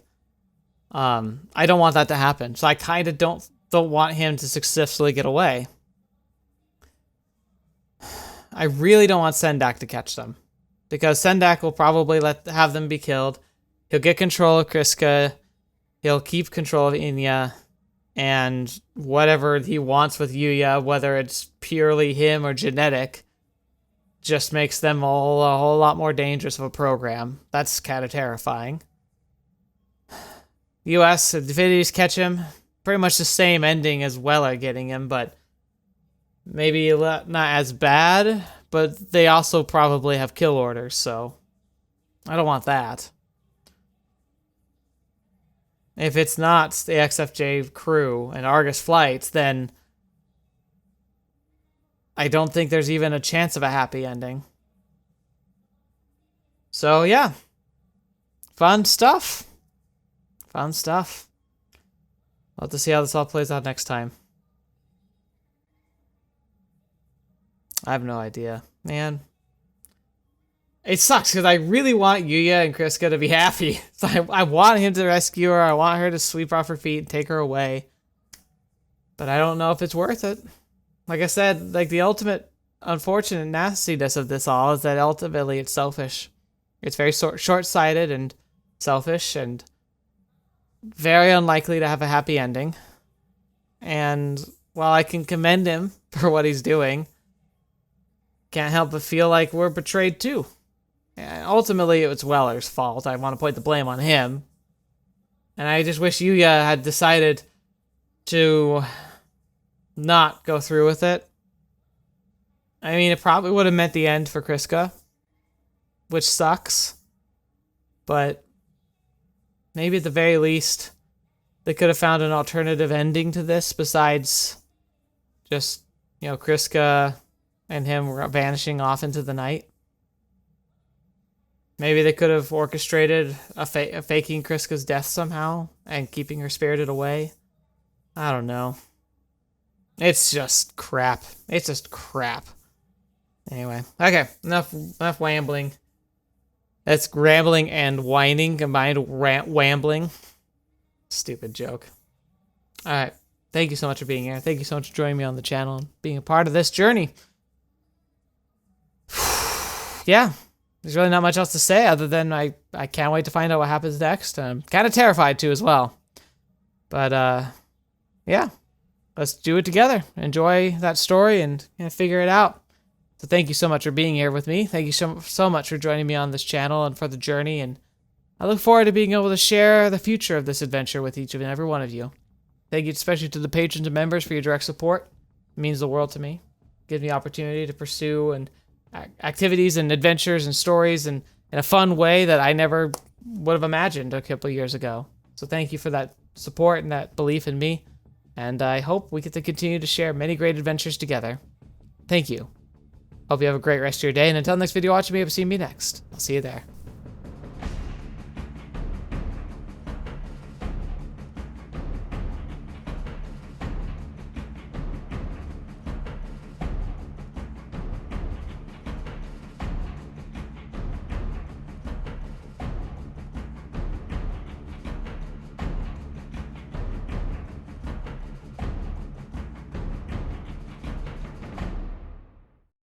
I don't want that to happen, so I kind of don't want him to successfully get away. I really don't want Sandek to catch them, because Sandek will probably have them be killed. He'll get control of Cryska, he'll keep control of Inia, and whatever he wants with Yuuya, whether it's purely him or genetic, just makes them all a whole lot more dangerous of a program. That's kind of terrifying. US, if the Invaders catch him, pretty much the same ending as Weller getting him, but maybe not as bad, but they also probably have kill orders, so I don't want that. If it's not the XFJ crew and Argus flights, then I don't think there's even a chance of a happy ending. So yeah, fun stuff. Fun stuff. I'll have to see how this all plays out next time. I have no idea, man. It sucks because I really want Yuuya and Cryska to be happy. So I want him to rescue her. I want her to sweep her off her feet and take her away. But I don't know if it's worth it. Like I said, like the ultimate unfortunate nastiness of this all is that ultimately it's selfish. It's very short-sighted and selfish and very unlikely to have a happy ending. And while I can commend him for what he's doing, can't help but feel like we're betrayed too. And ultimately, it was Weller's fault. I want to point the blame on him. And I just wish Yuuya had decided to not go through with it. I mean, it probably would have meant the end for Cryska, which sucks. But maybe at the very least, they could have found an alternative ending to this besides just, you know, Cryska and him vanishing off into the night. Maybe they could have orchestrated a faking Cryska's death somehow and keeping her spirited away. I don't know. It's just crap. It's just crap. Anyway, okay, enough wambling. That's rambling and whining combined. Wambling. Stupid joke. All right. Thank you so much for being here. Thank you so much for joining me on the channel and being a part of this journey. Yeah. There's really not much else to say other than I can't wait to find out what happens next. I'm kind of terrified too as well. But yeah, let's do it together. Enjoy that story and figure it out. So thank you so much for being here with me. Thank you so much for joining me on this channel and for the journey. And I look forward to being able to share the future of this adventure with each and every one of you. Thank you especially to the patrons and members for your direct support. It means the world to me. It gives me opportunity to pursue and activities and adventures and stories and in a fun way that I never would have imagined a couple of years ago. So thank you for that support and that belief in me. And I hope we get to continue to share many great adventures together. Thank you. Hope you have a great rest of your day. And until next video, watch me up, see me next. I'll see you there.